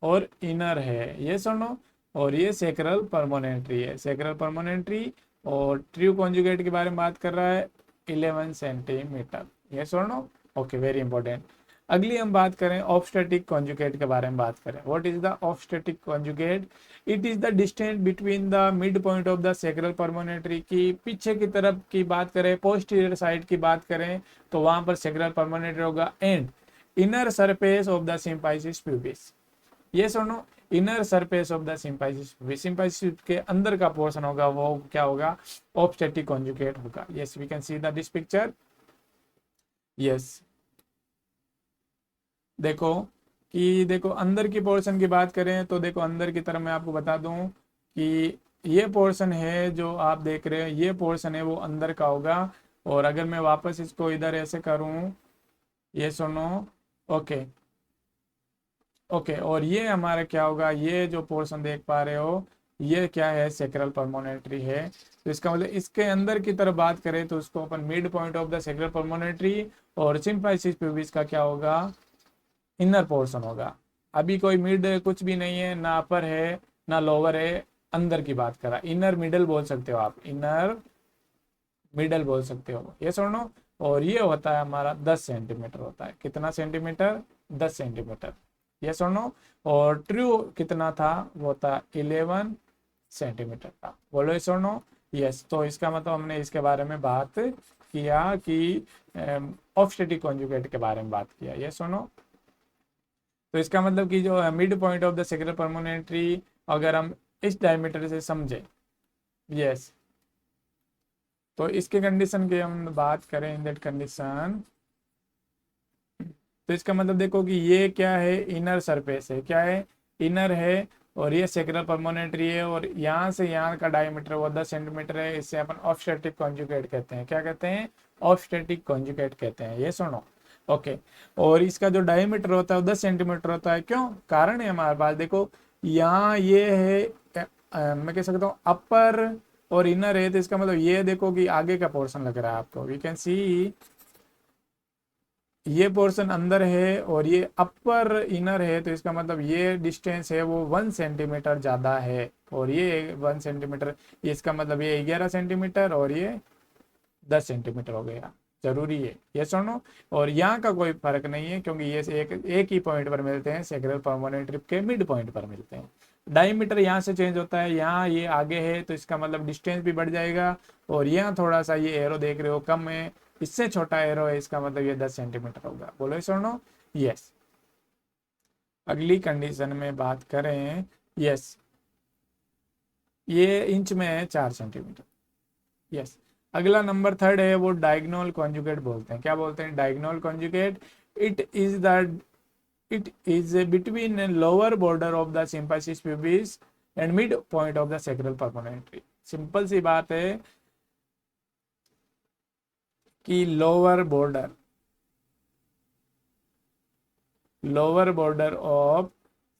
और इनर है, ये सुनो। और ये सेक्रल परमोनेंट्री है, सेक्रल परमोनेंट्री। और ट्रू कॉन्जुगेट के बारे में बात कर रहा है 11 सेंटीमीटर, ये सुनो। Okay, very important. अगली हम बात करें ऑब्स्टेटिक कॉन्जुगेट के बारे में बात करें। What is the obstetric conjugate? It is the distance between the mid point of the sacral promontory की पीछे की तरफ की बात करें, पोस्टीरियर साइड की बात करें तो वहां पर सेक्रल परमोनेंट्री होगा, and inner surface of the symphysis pubis, ये सुनो। Inner surface of the symphysis, symphysis के अंदर का पोर्शन होगा वो क्या होगा? ऑब्स्टेटिक कॉन्जुगेट होगा। Yes, we can see the this picture. Yes, देखो कि देखो अंदर की पोर्शन की बात करें तो देखो अंदर की तरफ मैं आपको बता दूं कि ये पोर्शन है जो आप देख रहे हैं, ये पोर्शन है वो अंदर का होगा। और अगर मैं वापस इसको इधर ऐसे करूं, ये सुनो। ओके ओके, और ये हमारा क्या होगा? ये जो पोर्शन देख पा रहे हो ये क्या है? सेक्रल परमोनेंट्री है। तो इसका मतलब इसके अंदर की तरफ बात करें तो उसको अपन mid point of the sacral promontory, और सिम्फाइसिस प्यूबिस का क्या होगा? इनर पोर्शन होगा। अभी कोई मिड कुछ भी नहीं है, ना अपर है ना लोअर है, अंदर की बात करा। इनर मिडल बोल सकते हो आप, इनर मिडल बोल सकते हो, ये सुनो। और ये होता है हमारा 10 सेंटीमीटर होता है। कितना सेंटीमीटर? 10 सेंटीमीटर, ये सुनो। और ट्रू कितना था? वो था 11 सेंटीमीटर था। बोलो ये सुनो। यस, तो इसका मतलब हमने इसके बारे में बात किया कि ऑब्स्टेटिक कॉन्जुगेट के बारे में बात किया, ये सुनो। तो इसका मतलब कि जो mid point of the sacral promontory अगर हम इस डायमीटर से समझे, यस, तो इसके कंडीशन की हम बात करें, इन दैट कंडीशन, तो इसका मतलब देखो कि ये क्या है? इनर सरफेस है, क्या है? इनर है। और ये सेक्रल परमोनेंट्री है, और यहाँ से यहाँ का डायमीटर वो 10 सेंटीमीटर है। इससे अपन ऑब्स्टेटिक कॉन्जुगेट कहते हैं। क्या कहते हैं? ऑब्स्टेटिक कॉन्जुगेट कहते हैं, ये सुनो। ओके, और इसका जो डायमीटर होता है वो 10 सेंटीमीटर होता है। क्यों? कारण है हमारे पास, देखो यहाँ ये है मैं कह सकता हूँ अपर और इनर है। तो इसका मतलब ये देखो कि आगे का पोर्शन लग रहा है आपको, वी कैन सी ये पोर्शन अंदर है और ये अपर इनर है। तो इसका मतलब ये डिस्टेंस है वो 1 सेंटीमीटर ज्यादा है, और ये 1 सेंटीमीटर, इसका मतलब ये 11 सेंटीमीटर और ये 10 सेंटीमीटर हो गया। जरूरी है, ये सुनो। और यहाँ का कोई फर्क नहीं है क्योंकि ये एक ही पॉइंट पर मिलते हैं, सेक्रल परमोनेंट्री के मिड पॉइंट पर मिलते हैं। डायमीटर यहाँ से चेंज होता है, यहाँ ये आगे है तो इसका मतलब डिस्टेंस भी बढ़ जाएगा। और यहाँ थोड़ा सा ये एरो देख रहे हो कम है, इससे छोटा एरो है, इसका मतलब ये 10 सेंटीमीटर होगा। बोलो सुनो। यस, अगली कंडीशन में बात करें, यस, ये इंच में है 4 सेंटीमीटर। यस, अगला नंबर थर्ड है वो डायगोनल कॉन्जुगेट बोलते हैं। क्या बोलते हैं? Diagonal conjugate. It is between lower border of the symphysis pubis and mid point of the sacral promontory. Simple सी बात है कि lower border of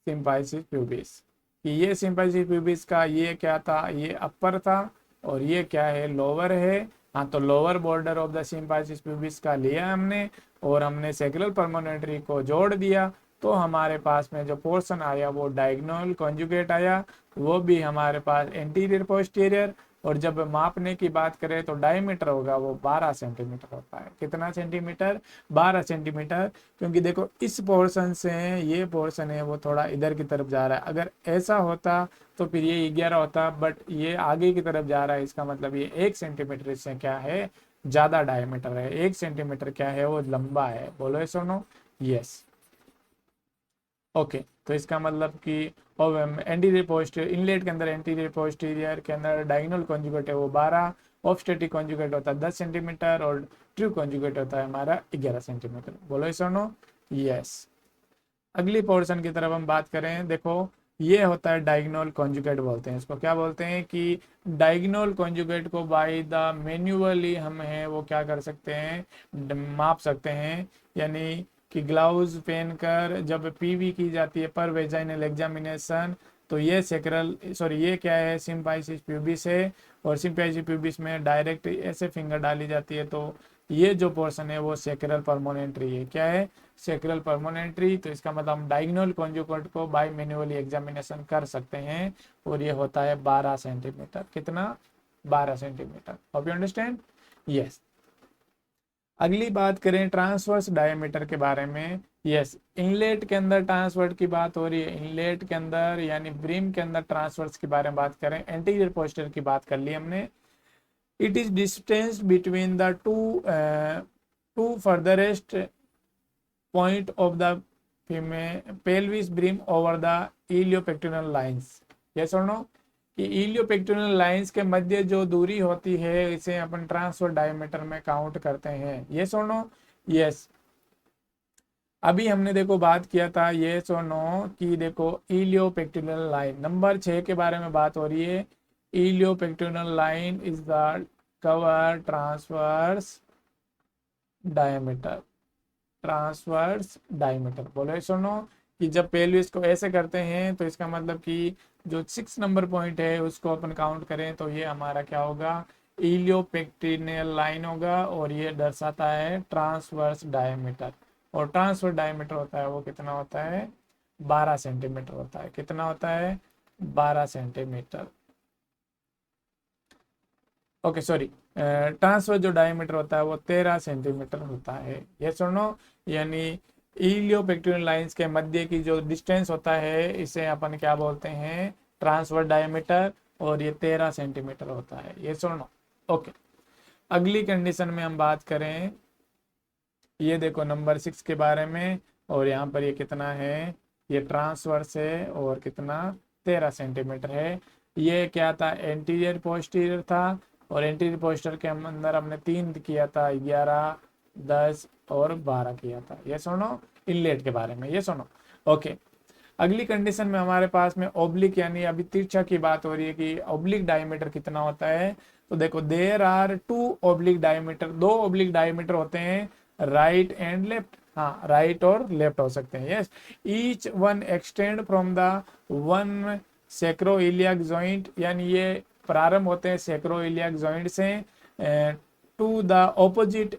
symphysis pubis, कि ये सिंपैथेटिक प्यूबिस का ये क्या था, ये अपर था और ये क्या है, लोअर है। हाँ, तो lower border of the sympathetic pubis का लिया हमने और हमने सैक्रल परमोनेंटरी को जोड़ दिया, तो हमारे पास में जो पोर्शन आया वो डायगोनल कॉन्जुगेट आया, वो भी हमारे पास एंटीरियर पोस्टीरियर। और जब मापने की बात करें तो डायमीटर होगा वो 12 सेंटीमीटर होता है। कितना सेंटीमीटर, 12 सेंटीमीटर। क्योंकि देखो इस पोर्शन से ये पोर्शन है वो थोड़ा इधर की तरफ जा रहा है, अगर ऐसा होता तो फिर ये 11 होता, बट ये आगे की तरफ जा रहा है, इसका मतलब ये 1 सेंटीमीटर इससे क्या है, ज्यादा डायमीटर है। 1 सेंटीमीटर क्या है, वो लंबा है। बोलो ये सुनो, यस। ओके, तो इसका मतलब कि एंटीरियर पोस्टीरियर, इनलेट के अंदर एंटीरियर पोस्टीरियर के अंदर डायगोनल कॉन्जुगेट है वो 12, ऑब्स्टेटिक कॉन्जुगेट होता है 10 सेंटीमीटर और ट्रू कॉन्जुगेट होता है हमारा 11 सेंटीमीटर। बोलो इस नो, यस। अगली पोर्शन की तरफ हम बात करें, देखो ये होता है डायगोनल कॉन्जुगेट, बोलते हैं इसको। क्या बोलते हैं कि डायगोनल कॉन्जुगेट को बाय द मैन्युअली हम है वो क्या कर सकते हैं, माप सकते हैं। यानी कि ग्लव्स पहनकर जब पीवी की जाती है पर वेजाइनल एग्जामिनेशन, तो ये सेक्रल सॉरी ये क्या है, सिम्पाइसिस प्यूबिस है। और सिम्पाइसिस प्यूबिस में डायरेक्ट ऐसे फिंगर डाली जाती है, तो ये जो पोर्शन है वो सेक्रल परमोनेंट्री है। क्या है, सेक्रल परमोनेंट्री। तो इसका मतलब हम डायगोनल कॉन्जुगेट को बाय मैन्युअली एग्जामिनेशन कर सकते हैं और ये होता है 12 सेंटीमीटर। कितना, 12 centimetre. Hope you understand, yes. अगली बात करें ट्रांसवर्स डायमीटर के बारे में। यस, इनलेट के अंदर ट्रांसवर्स की बात हो रही है, इनलेट के अंदर यानी ब्रीम के अंदर ट्रांसवर्स के बारे में बात करें, एंटीरियर पोस्टीरियर की बात कर ली हमने। It is distance between the two furthest point of the pelvis brim over the iliopectoral lines। yes or no, कि इलियोपेक्टोरल लाइंस के मध्य जो दूरी होती है इसे अपन ट्रांसफर डायमीटर में काउंट करते हैं। yes or no, yes। अभी हमने देखो बात किया था yes or no कि देखो इलियोपेक्टोरल लाइन नंबर 6 के बारे में बात हो रही है। Iliopectineal line is the cover transverse diameter, transverse diameter. बोलो सुनो कि जब पेल्विस को ऐसे करते हैं तो इसका मतलब कि जो 6 नंबर पॉइंट है उसको अपन काउंट करें तो ये हमारा क्या होगा, इलियोपेक्टिनियल लाइन होगा और ये दर्शाता है ट्रांसवर्स डायमीटर। और ट्रांसवर्स डायमीटर होता है वो कितना होता है, 12 सेंटीमीटर होता है। कितना होता है, 12 सेंटीमीटर। ओके सॉरी, ट्रांसफर जो डायमीटर होता है वो 13 सेंटीमीटर होता है। ये सुनो, यानी इलियोपेक्टोरल लाइंस के मध्य की जो डिस्टेंस होता है इसे अपन क्या बोलते हैं, ट्रांसफर डायमीटर, और ये 13 सेंटीमीटर होता है। ये सुनो, ओके। अगली कंडीशन में हम बात करें, ये देखो नंबर 6 के बारे में, और यहाँ पर ये कितना है, ये ट्रांसवर्स है और कितना, 13 सेंटीमीटर है। ये क्या था, एंटीरियर पोस्टीरियर था, और एंटीरियर पोस्टीरियर के अंदर हमने 3 किया था, 11, 10 और 12 किया था। ये सुनो इनलेट के बारे में, ये सुनो, ओके। अगली कंडीशन में हमारे पास में ओब्लिक यानी अभी तिरछा की बात हो रही है कि ओब्लिक डायमीटर कितना होता है। तो देखो there are 2 oblique diameter, 2 oblique diameter होते हैं, राइट एंड लेफ्ट। हाँ, राइट और लेफ्ट हो सकते हैं। Yes, each one extend from the one sacroiliac joint, यानी ये प्रारंभ होते हैं सेक्रोइलियाक जॉइंट से to the opposite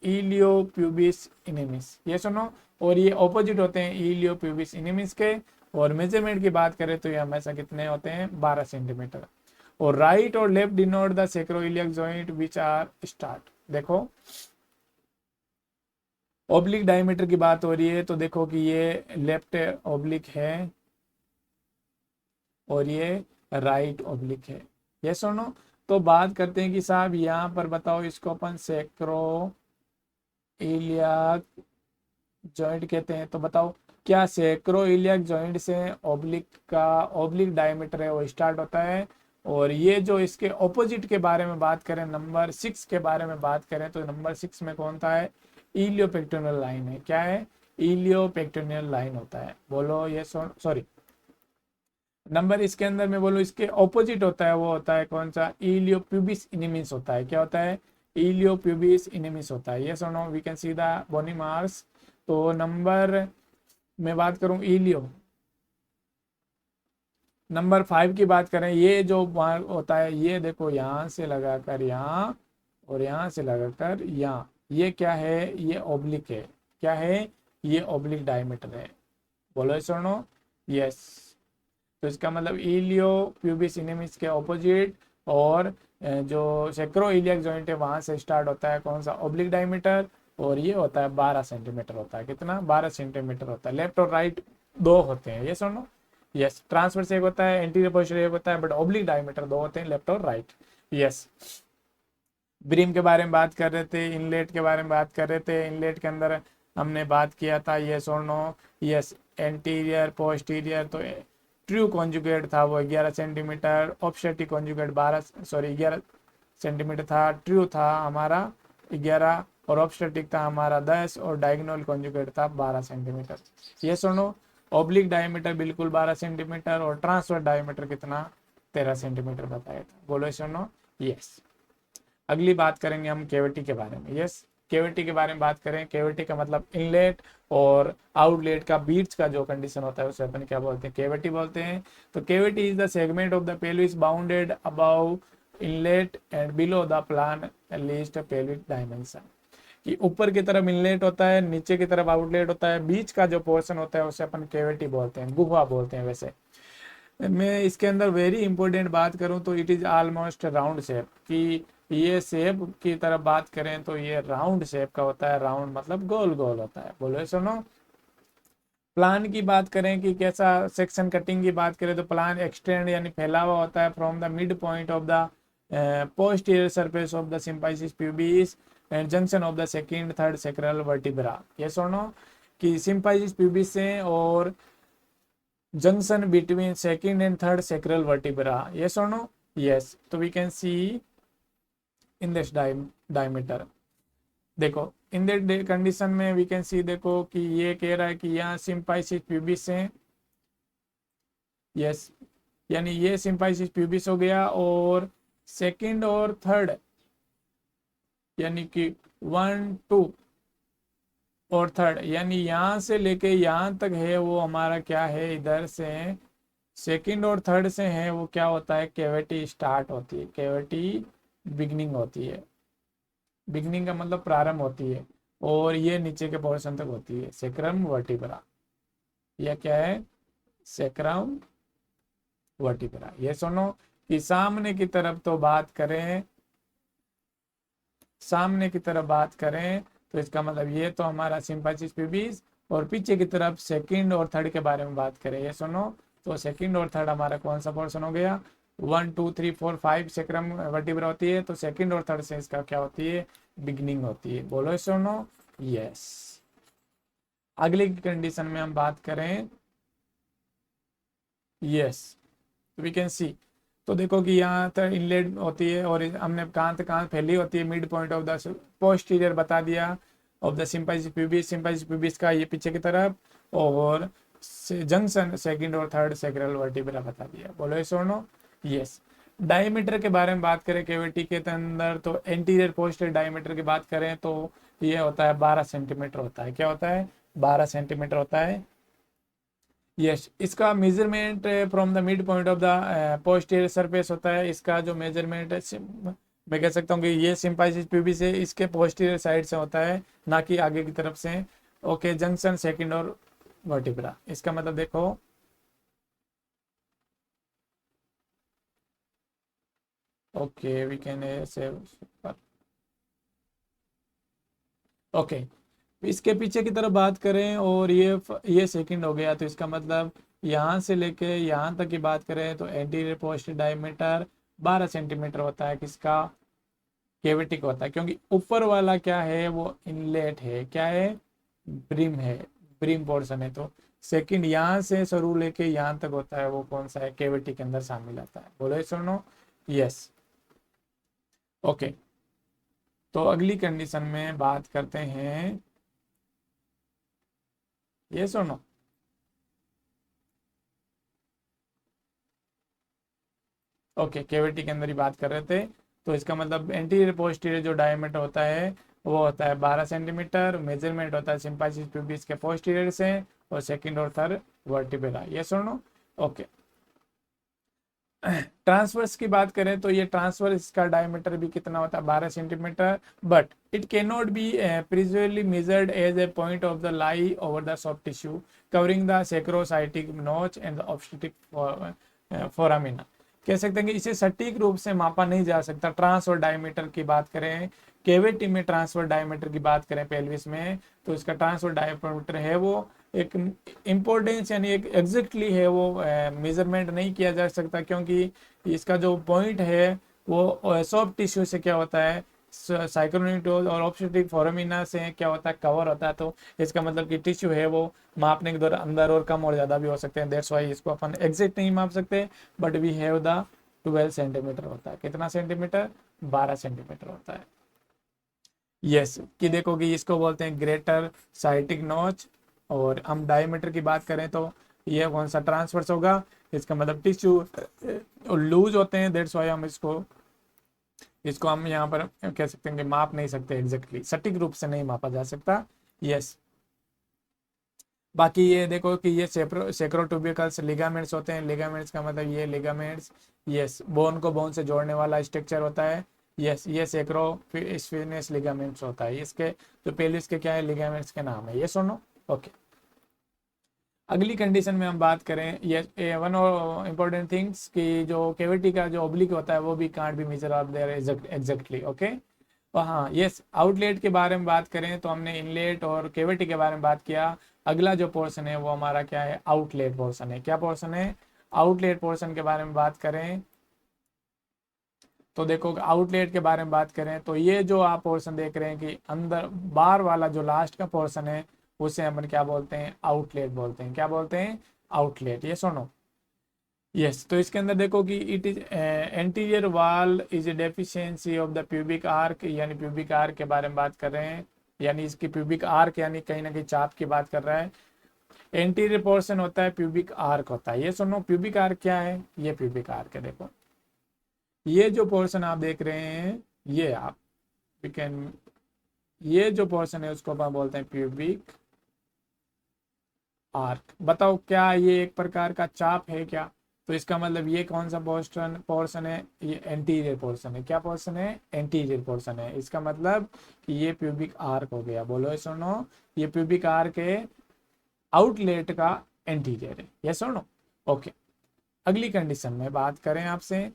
iliopubic eminence. ये सुनो, और ये ऑपोजिट होते हैं इलियोप्यूबिस इनिमिस के। और मेजरमेंट की बात करें तो ये हमेशा कितने होते हैं, 12 सेंटीमीटर। और राइट और left denote the sacroiliac joint which are start. देखो ओब्लिक डायमीटर की बात हो रही है तो देखो कि ये लेफ्ट ओब्लिक है और ये राइट ओब्लिक है। ये सुनो, तो बात करते हैं कि साहब यहाँ पर बताओ इसको अपन सेक्रो इलियाक जॉइंट कहते हैं, तो बताओ क्या सेक्रो इलियाक जॉइंट से ओब्लिक का ओब्लिक डायमीटर है वो स्टार्ट होता है। और ये जो इसके ऑपोजिट के बारे में बात करें, नंबर 6 के बारे में बात करें, तो नंबर 6 में कौन था है, इलियोपेक्टोरल लाइन है। क्या है, इलियोपेक्टोरल लाइन होता है। बोलो ये सॉरी, नंबर इसके अंदर में बोलो इसके ऑपोजिट होता है, वो होता है कौन सा, इलियोप्यूबिस इनिमिस होता है। क्या होता है, इलियोप्यूबिस इनिमिस होता है। ये सुनो, we can see the bony marks. तो नंबर मैं बात करूं इलियो, नंबर 5 की बात करें, ये जो मार्क होता है, ये देखो यहाँ से लगाकर यहाँ और यहाँ से लगाकर यहाँ, ये क्या है, ये ओब्लिक है। क्या है, ये ओब्लिक डायमीटर है। बोलो यस और नो। यस। तो इसका मतलब इलियो प्यूबिस इनेमिस के ऑपोजिट, और जो सेक्रो इलियक जॉइंट है वहां से स्टार्ट होता है कौन सा, ओब्लिक डायमीटर, और ये होता है 12 सेंटीमीटर होता है। कितना, 12 सेंटीमीटर होता है। लेफ्ट और राइट दो होते हैं, ये सुनो। यस, ट्रांसवर्स एक होता है, एंटीरियर पोस्टीरियर एक होता है, बट ओब्लिक डायमीटर दो होते हैं, लेफ्ट और राइट। यस। ब्रीम के बारे में बात कर रहे थे, इनलेट के बारे में बात कर रहे थे। इनलेट के अंदर हमने बात किया था यस और नो। यस, एंटीरियर पोस्टीरियर तो ट्रू कॉन्जुगेट था वो 11 सेंटीमीटर, ऑब्स्टेटिक कॉन्जुगेट 11 सेंटीमीटर था। ट्रू था हमारा 11, और ऑब्स्टेटिक था हमारा 10, और डायगोनल कॉन्जुगेट था 12 सेंटीमीटर। ये सुनो, ऑब्लिक डायमीटर बिल्कुल 12 सेंटीमीटर, और ट्रांसफर डायमीटर कितना, 13 सेंटीमीटर बताया था। बोलो सुनो। यस। अगली बात करेंगे हम केविटी के बारे में। यस, केविटी के बारे में बात करें, केविटी का मतलब इनलेट और आउटलेट का बीच का जो कंडीशन होता है उसे अपन क्या बोलते हैं, केविटी बोलते हैं। तो cavity is the segment of the pelvis bounded above inlet and below the plane least pelvic dimension. कि ऊपर की तरफ इनलेट होता है, नीचे की तरफ आउटलेट होता है, बीच का जो पोर्शन होता है उसे अपन केविटी बोलते हैं, गुहा बोलते हैं। वैसे मैं इसके अंदर वेरी इंपॉर्टेंट बात करूं तो it is almost round shape. कि ये शेप की तरफ बात करें तो ये राउंड शेप का होता है। राउंड मतलब गोल गोल होता है। बोलो सुनो। प्लान की बात करें कि कैसा सेक्शन कटिंग की बात करें तो प्लान एक्सटेंड यानी फैला हुआ होता है from the mid point of the posterior surface of the symphysis pubis and junction of the second third sacral vertebra. ये सुनो कि सिम्पाइसिस प्यूबिस से और junction between second and third sacral vertebra. Yes or no? Yes. तो we can see in this diameter. देखो in the condition में we can सी, देखो कि ये कह रहा है कि यहाँ सिम्पाइसिस प्यूबिस है। यस, यानी ये सिम्पाइसिस प्यूबिस हो गया, और सेकंड और थर्ड यानी कि 1 2 और थर्ड, यानी यहाँ से लेके यहाँ तक है वो हमारा क्या है, इधर से सेकंड और थर्ड से है वो क्या होता है, कैविटी स्टार्ट होती है। कैविटी बिगनिंग होती है। बिगनिंग का मतलब प्रारंभ होती है, और ये नीचे के पोर्शन तक होती है, सेक्रम वर्टिब्रा। यह क्या है, सेक्रम वर्टिब्रा। ये सुनो कि सामने की तरफ तो बात करें, सामने की तरफ बात करें तो इसका मतलब ये तो हमारा सिम्पाइसिस प्यूबिस, और पीछे की तरफ सेकंड और थर्ड के बारे में बात करें, ये सुनो तो सेकंड और थर्ड हमारा कौन सा पोर्शन हो गया, 1 2 3 4 5 सेक्रम वर्टिब्रा होती है, तो सेकंड और थर्ड से इसका क्या होती है, बिगनिंग होती है। बोलो सुनो। यस। अगली कंडीशन में हम बात करें, यस, वी कैन सी। तो देखो कि यहाँ तक इनलेट होती है, और हमने कहाँ तक कहाँ फैली होती है, mid point of the posterior बता दिया of the symphysis pubis. सिम्पाइसिस pubis का ये पीछे की तरफ, और जंक्शन सेकंड और थर्ड सैक्रल वर्टिब्रा बता दिया। बोलो यस और नो। यस। डायमीटर के बारे में बात करें कैविटी के अंदर, तो एंटीरियर पोस्टीरियर डायमीटर की बात करें तो ये होता है 12 सेंटीमीटर होता है। क्या होता है, 12 सेंटीमीटर होता है। यस, इसका measurement from the mid point of the posterior surface होता है। इसका जो मेजरमेंट है, मैं कह सकता हूँ कि ये सिम्पाइसिस प्यूबिस से इसके पोस्टीरियर साइड से होता है, ना कि आगे की तरफ से। ओके, जंक्शन सेकंड और वर्टिब्रा, इसका मतलब देखो okay we can say okay. इसके पीछे की तरफ बात करें और ये सेकंड हो गया, तो इसका मतलब यहाँ से लेके यहाँ तक की बात करें तो एंटीरियर पोस्टीरियर डायमीटर 12 सेंटीमीटर होता है। किसका, कैविटी का होता है, क्योंकि ऊपर वाला क्या है, वो इनलेट है। क्या है, ब्रिम है, ब्रिम पोर्शन है। तो सेकंड यहाँ से शुरू लेके यहाँ तक होता है, वो कौन सा है, कैविटी के अंदर शामिल आता है। बोलो सुनो। यस। ओके, तो अगली कंडीशन में बात करते हैं, ये सुनो। ओके, कैविटी के अंदर ही बात कर रहे थे, तो इसका मतलब एंटीरियर पोस्टीरियर जो डायमीटर होता है वो होता है 12 सेंटीमीटर। मेजरमेंट होता है सिम्पाइसिस प्यूबिस के पोस्टीरियर से, और सेकंड और थर्ड वर्टिब्रा। ये सुनो। ओके, ट्रांसवर्स की बात करें तो ये ट्रांसवर्स का डायमीटर भी कितना होता है 12 centimetre, but it can not be precisely measured as a point of the lie over the soft tissue covering the sacrosciatic notch and the obstetric foramina. कह सकते हैं कि इसे सटीक रूप से मापा नहीं जा सकता। ट्रांसवर्स डायमीटर की बात करें, केविटी में ट्रांसवर्स डायमीटर की बात करें पेल्विस में, तो इसका ट्रांसवर्स डायमीटर है वो एक इम्पोर्टेंस यानी एक एग्जैक्टली है वो मेजरमेंट नहीं किया जा सकता, क्योंकि इसका जो पॉइंट है वो सॉफ्ट टिश्यू से क्या होता है साइक्रोनिटोज और ऑब्स्टेटिक फोरामिना से क्या होता है कवर होता है। तो इसका मतलब कि टिश्यू है वो मापने के दौरान अंदर और कम और ज़्यादा भी हो सकते हैं। दैट्स वाई इसको अपन एग्जैक्ट नहीं माप सकते, but we have the 12 centimetre होता है। कितना सेंटीमीटर? 12 सेंटीमीटर होता है। यस कि देखो कि इसको बोलते हैं ग्रेटर साइटिक नॉच। और हम डायमीटर की बात करें तो ये कौन सा ट्रांसवर्स होगा, इसका मतलब टिश्यू लूज होते हैं। दैट्स वाई हम इसको हम यहाँ पर कह सकते हैं कि माप नहीं सकते एग्जैक्टली, सटीक रूप से नहीं मापा जा सकता। यस बाकी ये देखो कि ये सेक्रोट्यूबिकल्स लिगामेंट्स होते हैं। लिगामेंट्स का मतलब ये लिगामेंट्स यस बोन को बोन से जोड़ने वाला स्ट्रक्चर होता है। यस ये सेक्रोस्पिनस लिगामेंट्स होता है। इसके जो पेलिस के क्या है लिगामेंट्स के नाम है। ये सुनो ओके। अगली कंडीशन में हम बात करें ये वन और इम्पोर्टेंट थिंग्स कि जो केविटी का जो ओब्लिक होता है वो भी can't be measure of their exactly okay. और हाँ यस आउटलेट के बारे में बात करें तो हमने इनलेट और केविटी के बारे में बात किया। अगला जो पोर्शन है वो हमारा क्या है आउटलेट पोर्शन है। क्या पोर्शन है? आउटलेट पोर्शन के बारे में बात करें तो देखो आउटलेट के बारे में बात करें तो ये जो आप पोर्शन देख रहे हैं कि अंदर बार वाला जो लास्ट का पोर्शन है उसे हम क्या बोलते हैं आउटलेट बोलते हैं। क्या बोलते हैं? आउटलेट। ये सुनो यस तो इसके अंदर देखो कि it is anterior wall is a deficiency of the pubic arc, यानी प्यूबिक आर्क के बारे में बात कर रहे हैं, यानी इसकी प्यूबिक आर्क यानी कहीं ना कहीं चाप की बात कर रहा है। एंटीरियर पोर्शन होता है प्यूबिक आर्क होता है। ये सुनो प्यूबिक आर्क क्या है? ये प्यूबिक आर्क है। देखो ये जो पोर्शन आप देख रहे हैं ये आप कैन ये जो पोर्शन है उसको अपन बोलते हैं प्यूबिक आर्क। बताओ क्या ये एक प्रकार का चाप है क्या? तो इसका मतलब ये कौन सा पोर्शन है? ये एंटीरियर पोर्शन है। क्या पोर्शन है? एंटीरियर पोर्शन है। इसका मतलब कि ये प्यूबिक आर्क हो गया। बोलो सुनो ये प्यूबिक आर्क है आउटलेट का एंटीरियर है। ये सुनो ओके। अगली कंडीशन में बात करें आपसे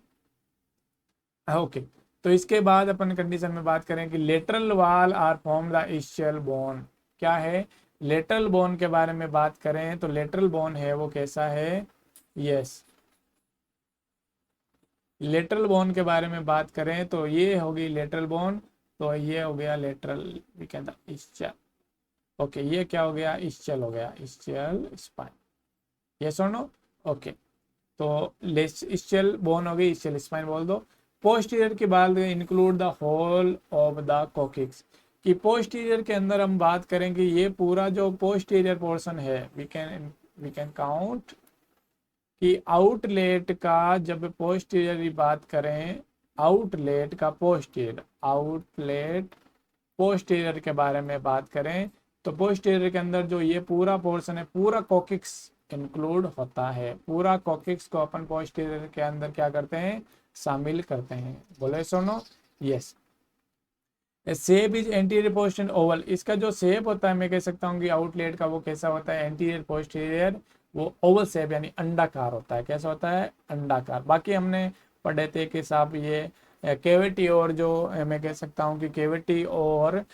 ओके तो इसके बाद अपन कंडीशन में बात करें कि lateral wall are form the ischial bone. क्या है? लेटरल बोन के बारे में बात करें तो लेटरल बोन है वो कैसा है? यस लेटरल बोन के बारे में बात करें तो ये होगी लेटरल बोन। तो ये हो गया लेटरल वी कहता इस्चियल ओके। ये क्या हो गया? इस्चियल हो गया, इस्चियल स्पाइन। ये सुनो ओके तो इस्चियल बोन हो गई, इस्चियल स्पाइन बोल दो। पोस्टीरियर की बात include the whole of the coccyx कि पोस्टीरियर के अंदर हम बात करें कि ये पूरा जो पोस्टीरियर पोर्शन है वी कैन काउंट कि आउटलेट का जब पोस्टीरियर की बात करें आउटलेट का पोस्टीरियर आउटलेट पोस्टीरियर के बारे में बात करें तो पोस्टीरियर के अंदर जो ये पूरा पोर्शन है पूरा कोकिक्स इंक्लूड होता है। पूरा कोकिक्स को अपन पोस्टीरियर के अंदर क्या करते हैं शामिल करते हैं। बोले सुनो yes shape is anterior posterior Oval. इसका जो शेप होता है मैं कह सकता हूँ कि आउटलेट का वो कैसा होता है एंटीरियर पोस्टीरियर वो ओवल शेप यानी अंडाकार होता है। कैसा होता है? अंडाकार। बाकी हमने पढ़े थे कि साहब ये केविटी और जो मैं कह सकता हूँ कि केविटी और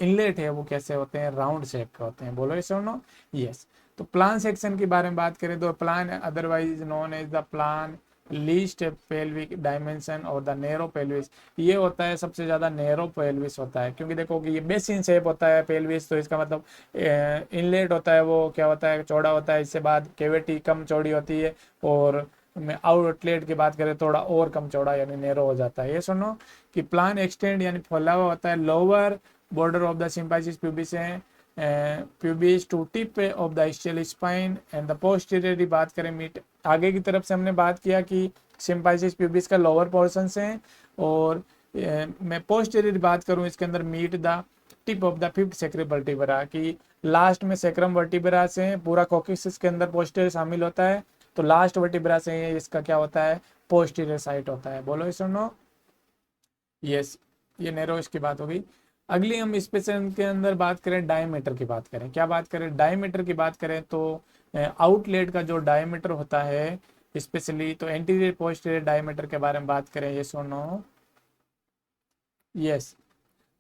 इनलेट है वो कैसे होते हैं राउंड शेप के होते हैं। बोलो ये सुनो यस तो प्लान सेक्शन के बारे में बात करें तो plane otherwise known as the plane least pelvic dimension और द नेरो पेल्विस। ये होता है सबसे ज्यादा नेरो पेल्विस होता है क्योंकि देखो कि ये बेसिन शेप होता है पेल्विस। तो इसका मतलब इनलेट होता है वो क्या होता है चौड़ा होता है, इससे बाद केविटी कम चौड़ी होती है और आउटलेट की बात करें थोड़ा और कम चौड़ा यानी नेरो हो जाता है। ये सुनो कि प्लान एक्सटेंड यानी फैला हुआ होता है lower border of the symphysis pubis है pubis to tip of the ischial spine and the posterior बात करें मीट आगे की तरफ से हमने बात किया कि सिम्पाइसिस प्यूबिस का लोअर पोर्शन से और मैं पोस्टीरियर बात करूं इसके अंदर meet the tip of the fifth sacrum vertebra की लास्ट में सेक्रम वर्टिब्रा से पूरा कोकिक्स के अंदर पोस्टीरियर शामिल होता है। तो लास्ट वर्टिब्रा से इसका क्या होता है, पोस्टीरियर साइड होता है। बोलो यस और नो। यस, ये नैरोइश की बात हो गई। अगली हम स्पेसिफिक के अंदर बात करें, डायमीटर की बात करें। क्या बात करें, डायमीटर की बात करें तो आउटलेट का जो डायमीटर होता है स्पेशली, तो एंटीरियर पोस्टीरियर डायमीटर के बारे में बात करें, ये सुनो। यस,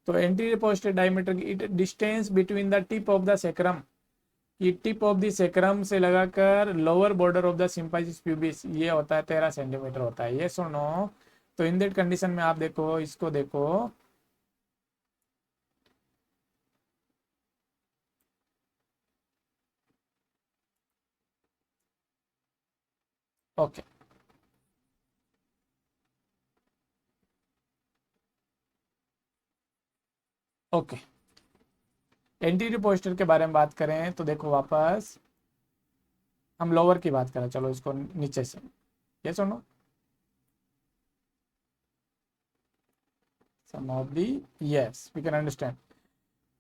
तो एंटीरियर पोस्टीरियर डायमीटर की distance between the tip of the sacrum, ये टिप ऑफ द सेक्रम से लगाकर lower border of the symphysis pubis, ये होता है 13 सेंटीमीटर होता है। ये सुनो, तो इन दैट कंडीशन में आप देखो, इसको देखो, ओके ओके। एंटीरियर पोस्टर के बारे में बात करें तो देखो, वापस हम लोअर की बात करें, चलो इसको नीचे से, ये सुनो, sum of the, yes we can understand.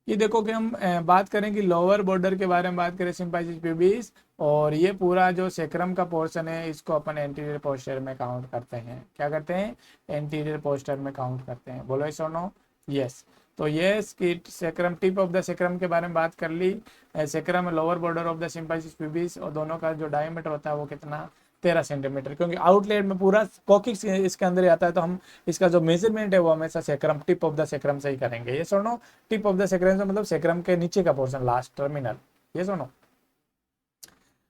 ये देखो कि हम बात करें कि लोअर बॉर्डर के बारे में बात करें सिंपाइसिस प्यूबिस, और ये पूरा जो सेक्रम का पोर्शन है इसको अपन एंटीरियर पोस्टर में काउंट करते हैं। क्या करते हैं, एंटीरियर पोस्टर में काउंट करते हैं। बोलो यस और नो। यस, तो ये sacrum, tip of the sacrum के बारे में बात कर ली, sacrum lower border of the symphysis pubis, और दोनों का जो डायमीटर होता है वो कितना, 13 सेंटीमीटर, क्योंकि आउटलेट में पूरा कोकिक्स इसके अंदर ही आता है, तो हम इसका जो मेजरमेंट है वो हमेशा sacrum, tip of the sacrum से ही करेंगे। ये सुनो, टिप ऑफ द सेक्रम से मतलब सेक्रम के नीचे का पोर्शन, लास्ट टर्मिनल। ये सुनो,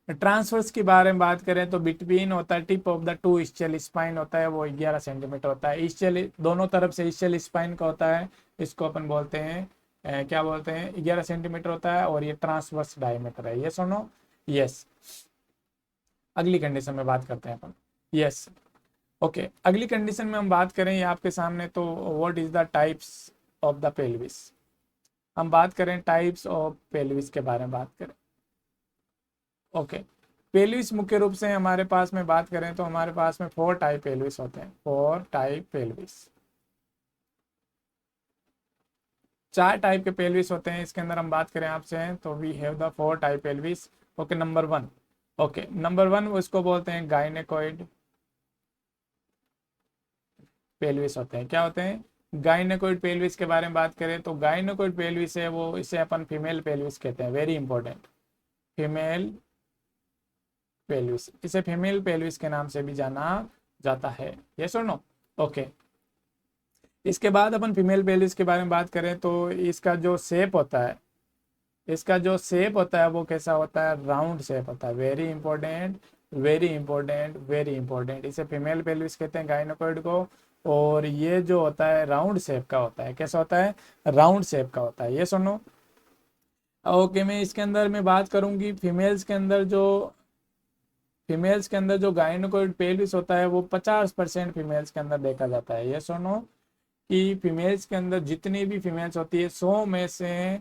ट्रांसवर्स के बारे में बात करें तो बिटवीन होता है tip of the two ischial spine होता है, वो 11 सेंटीमीटर होता है। इस्चियल दोनों तरफ से इस्चियल स्पाइन का होता है, इसको अपन बोलते हैं क्या बोलते हैं, 11 सेंटीमीटर होता है, और ये ट्रांसवर्स डायमीटर है। ये सुनो। यस, अगली कंडीशन में बात करते हैं अपन। यस, ओके, अगली कंडीशन में हम बात करें ये आपके सामने, तो what is the types of the pelvis. हम बात करें टाइप्स ऑफ पेल्विस के बारे में बात करें। ओके, पेल्विस मुख्य रूप से हमारे पास में बात करें तो हमारे पास में 4 टाइप पेल्विस होते हैं। 4 टाइप पेल्विस, 4 टाइप के पेल्विस होते हैं। इसके अंदर हम बात करें आपसे तो we have the 4 type pelvis. Okay, number 1, okay number 1 उसको बोलते हैं गायनेकोइड पेल्विस होते हैं। क्या होते हैं, गायनेकोइड पेल्विस के बारे में बात करें तो गायनेकोइड पेल्विस है वो, इसे अपन फीमेल पेल्विस कहते हैं। वेरी इंपॉर्टेंट, फीमेल पेल्विस, इसे फीमेल पेल्विस के नाम से भी जाना जाता है। ये सुनो। ओके, इसके बाद अपन फीमेल पेल्विस के बारे में बात करें तो इसका जो शेप होता है, इसका जो शेप होता है वो कैसा होता है, राउंड शेप होता है। Very important, very important, very important, इसे फीमेल पेल्विस कहते हैं गायनोकॉइड को। और ये जो होता है राउंड शेप का होता है। कैसा होता है, राउंड शेप का होता है। ये सुनो। ओके, मैं इसके अंदर मैं बात करूंगी फीमेल्स के अंदर जो गायनोकॉइड पेल्विस होता है वो 50% फीमेल्स के अंदर देखा जाता है। ये सुनो कि फीमेल्स के अंदर जितनी भी फीमेल्स होती है 100 में से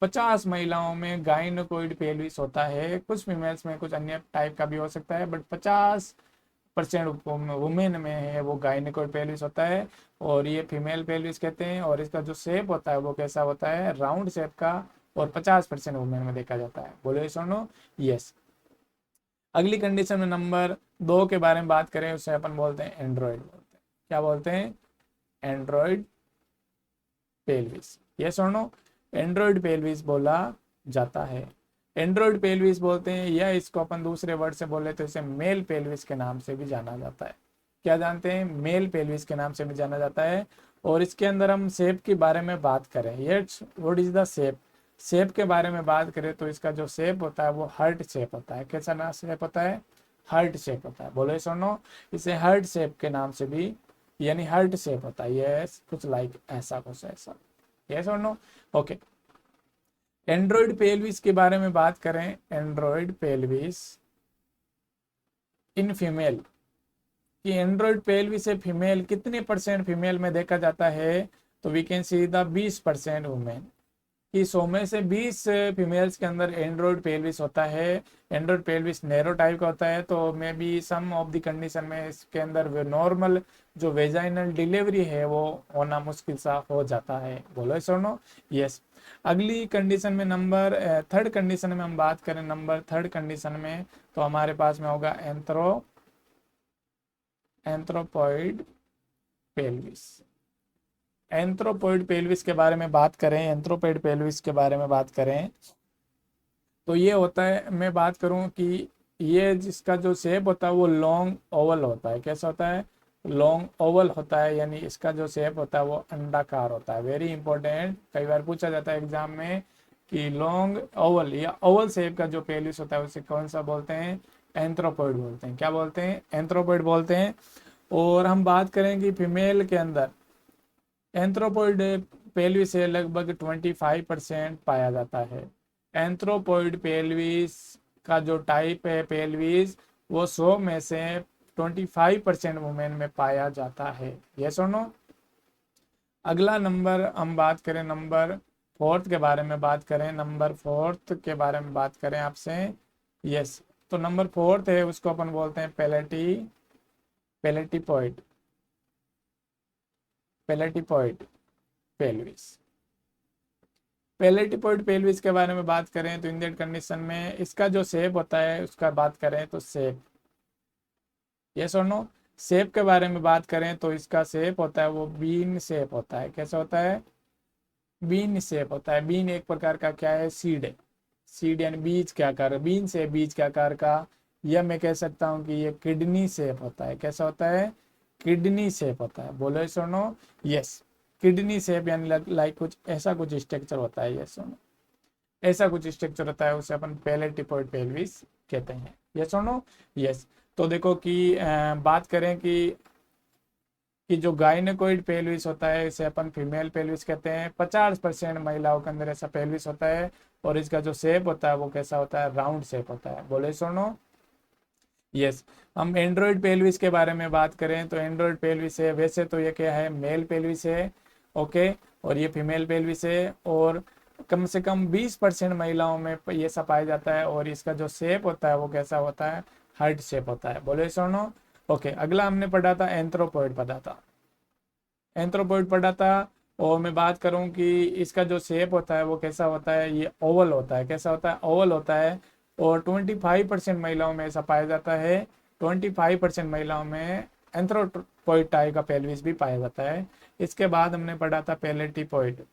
50 महिलाओं में गायनोकॉइड पेल्विस होता है। कुछ फीमेल्स में कुछ अन्य टाइप का भी हो सकता है, बट 50% वुमेन में है वो गायनोकॉइड पेल्विस होता है, और ये फीमेल पेल्विस कहते हैं। और इसका जो शेप होता है वो कैसा होता है, राउंड शेप का, और 50% वुमेन में देखा जाता है। बोलो ये सुनो। यस, अगली कंडीशन में नंबर 2 के बारे में बात करें, उसे अपन बोलते हैं एंड्रॉइड बोलते हैं। क्या बोलते हैं, एंड्रॉइड पेल्विस। ये सुनो, एंड्रॉइड पेल्विस बोला जाता है। एंड्रॉइड पेल्विस बोलते हैं, या इसको अपन दूसरे वर्ड से बोले तो इसे मेल पेल्विस के नाम से भी जाना जाता है। क्या जानते हैं, मेल पेल्विस के नाम से भी जाना जाता है। और इसके अंदर हम शेप के बारे में बात करें, ये what is the shape, shape के बारे में बात करें तो इसका जो शेप होता है वो हार्ट शेप होता है। कैसा ना शेप होता है, हार्ट शेप होता है। बोलो सुनो, इसे हार्ट शेप के नाम से भी, यानी हार्ट शेप होता है। ये कुछ लाइक ऐसा, कुछ ऐसा। यस और नो। ओके, एंड्रॉइड पेल्विस के बारे में बात करें, एंड्रॉइड पेल्विस इन फीमेल, कि एंड्रॉइड पेल्विस से फीमेल कितने % फीमेल में देखा जाता है, तो we can see the 20% women, कि 100 में से 20 फीमेल्स के अंदर एंड्रॉइड पेल्विस होता है। एंड्रॉइड पेल्विस नैरो टाइप का होता है, तो may be some of the condition में इसके अंदर नॉर्मल जो वेजाइनल डिलीवरी है वो होना मुश्किल सा हो जाता है। बोलो सुनो। यस, अगली कंडीशन में नंबर थर्ड कंडीशन में हम बात करें, नंबर थर्ड कंडीशन में तो हमारे पास में होगा एंथ्रोपॉइड पेल्विस। एंथ्रोपॉइड पेल्विस के बारे में बात करें, एंथ्रोपॉइड पेल्विस के बारे में बात करें तो ये होता है, मैं बात करूं कि ये जिसका जो शेप होता है वो लॉन्ग ओवल होता है। कैसा होता है? लॉन्ग ओवल होता है, यानी इसका जो शेप होता है वो अंडाकार होता है। वेरी इंपॉर्टेंट, कई बार पूछा जाता है एग्जाम में कि लॉन्ग ओवल या ओवल शेप का जो पेल्विस होता है उसे कौन सा बोलते हैं? एंथ्रोपॉइड बोलते हैं। क्या बोलते हैं? एंथ्रोपॉइड बोलते हैं। और हम बात करें कि फीमेल के अंदर एंथ्रोपॉइड पेल्विस से लगभग 25% पाया जाता है। एंथ्रोपॉइड पेल्विस का जो टाइप है पेल्विस, वो 100 में से 25% वुमेन में पाया जाता है। ये सुनो, अगला नंबर हम बात करें, नंबर फोर्थ के बारे में बात करें, नंबर फोर्थ के बारे में बात करें आपसे। यस, तो नंबर फोर्थ है उसको अपन बोलते हैं पेलेटिपॉइड पेलेटिपॉइड पेल्विस। पेलेटिपॉइड पेल्विस के बारे में बात करें तो इन दैट कंडीशन में इसका जो शेप होता है उसका बात करें तो शेप, यस और नो, शेप के बारे में बात करें तो इसका शेप होता है वो बीन शेप होता है। कैसा होता है? बीन शेप होता है। बीन एक प्रकार का क्या है? सीड है। सीड यानी बीज के आकार, बीन से बीज के आकार का। या मैं कह सकता हूँ कि ये किडनी शेप होता है। कैसा होता है? किडनी शेप होता है। बोलो यस और नो? यस, किडनी शेप यानी लाइक कुछ ऐसा कुछ स्ट्रक्चर होता है। यस और नो, ऐसा कुछ स्ट्रक्चर होता है, उसे अपन पेलेटिपॉइड पेल्विस कहते हैं। यस और नो? यस। तो देखो कि बात करें कि जो गायनेकोइड पेल्विस होता है इसे अपन फीमेल पेल्विस कहते हैं। 50% महिलाओं के अंदर ऐसा पेल्विस होता है और इसका जो शेप होता है वो कैसा होता है? राउंड शेप होता है। बोले सुनो? यस। हम एंड्रॉइड पेल्विस के बारे में बात करें तो एंड्रॉइड पेल्विस है, वैसे तो ये क्या है? मेल पेल्विस है, ओके, और ये फीमेल पेल्विस है। और कम से कम 20% महिलाओं में ये सब पाया जाता है और इसका जो शेप होता है वो कैसा होता है? हार्ट शेप होता है। बोले सुनो? ओके, अगला हमने पढ़ा था एंथ्रोपॉइड पढ़ा था, एंथ्रोपॉइड पढ़ा था। और मैं बात करूं कि इसका जो शेप होता है वो कैसा होता है? ये ओवल होता है। कैसा होता है? ओवल होता है। और 25% महिलाओं में ऐसा पाया जाता है। 25% महिलाओं में एंथ्रोपॉइड टाइप का पेल्विस भी पाया जाता है। इसके बाद हमने पढ़ा था पेलेटिपॉइड,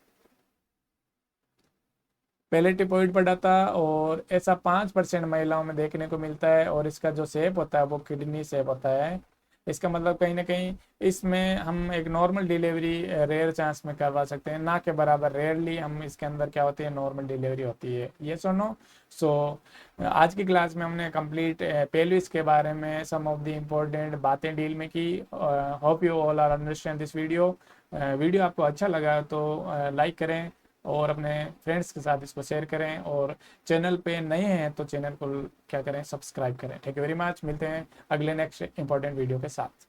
पेलेटिपॉइड पढ़ा था और ऐसा 5% महिलाओं में देखने को मिलता है और इसका जो शेप होता है वो किडनी शेप होता है। इसका मतलब कहीं ना कहीं इसमें हम एक नॉर्मल डिलीवरी रेयर चांस में करवा सकते हैं, ना के बराबर रेयरली हम इसके अंदर क्या होती है? नॉर्मल डिलीवरी होती है। ये सुनो। सो आज की क्लास में हमने कंप्लीट पेल्विस के बारे में सम ऑफ द इम्पोर्टेंट बातें डील में की। Hope you all are understand this video. Video आपको अच्छा लगा तो लाइक करें और अपने फ्रेंड्स के साथ इसको शेयर करें, और चैनल पे नए हैं तो चैनल को क्या करें? सब्सक्राइब करें। Thank you very much. मिलते हैं अगले नेक्स्ट इंपॉर्टेंट वीडियो के साथ।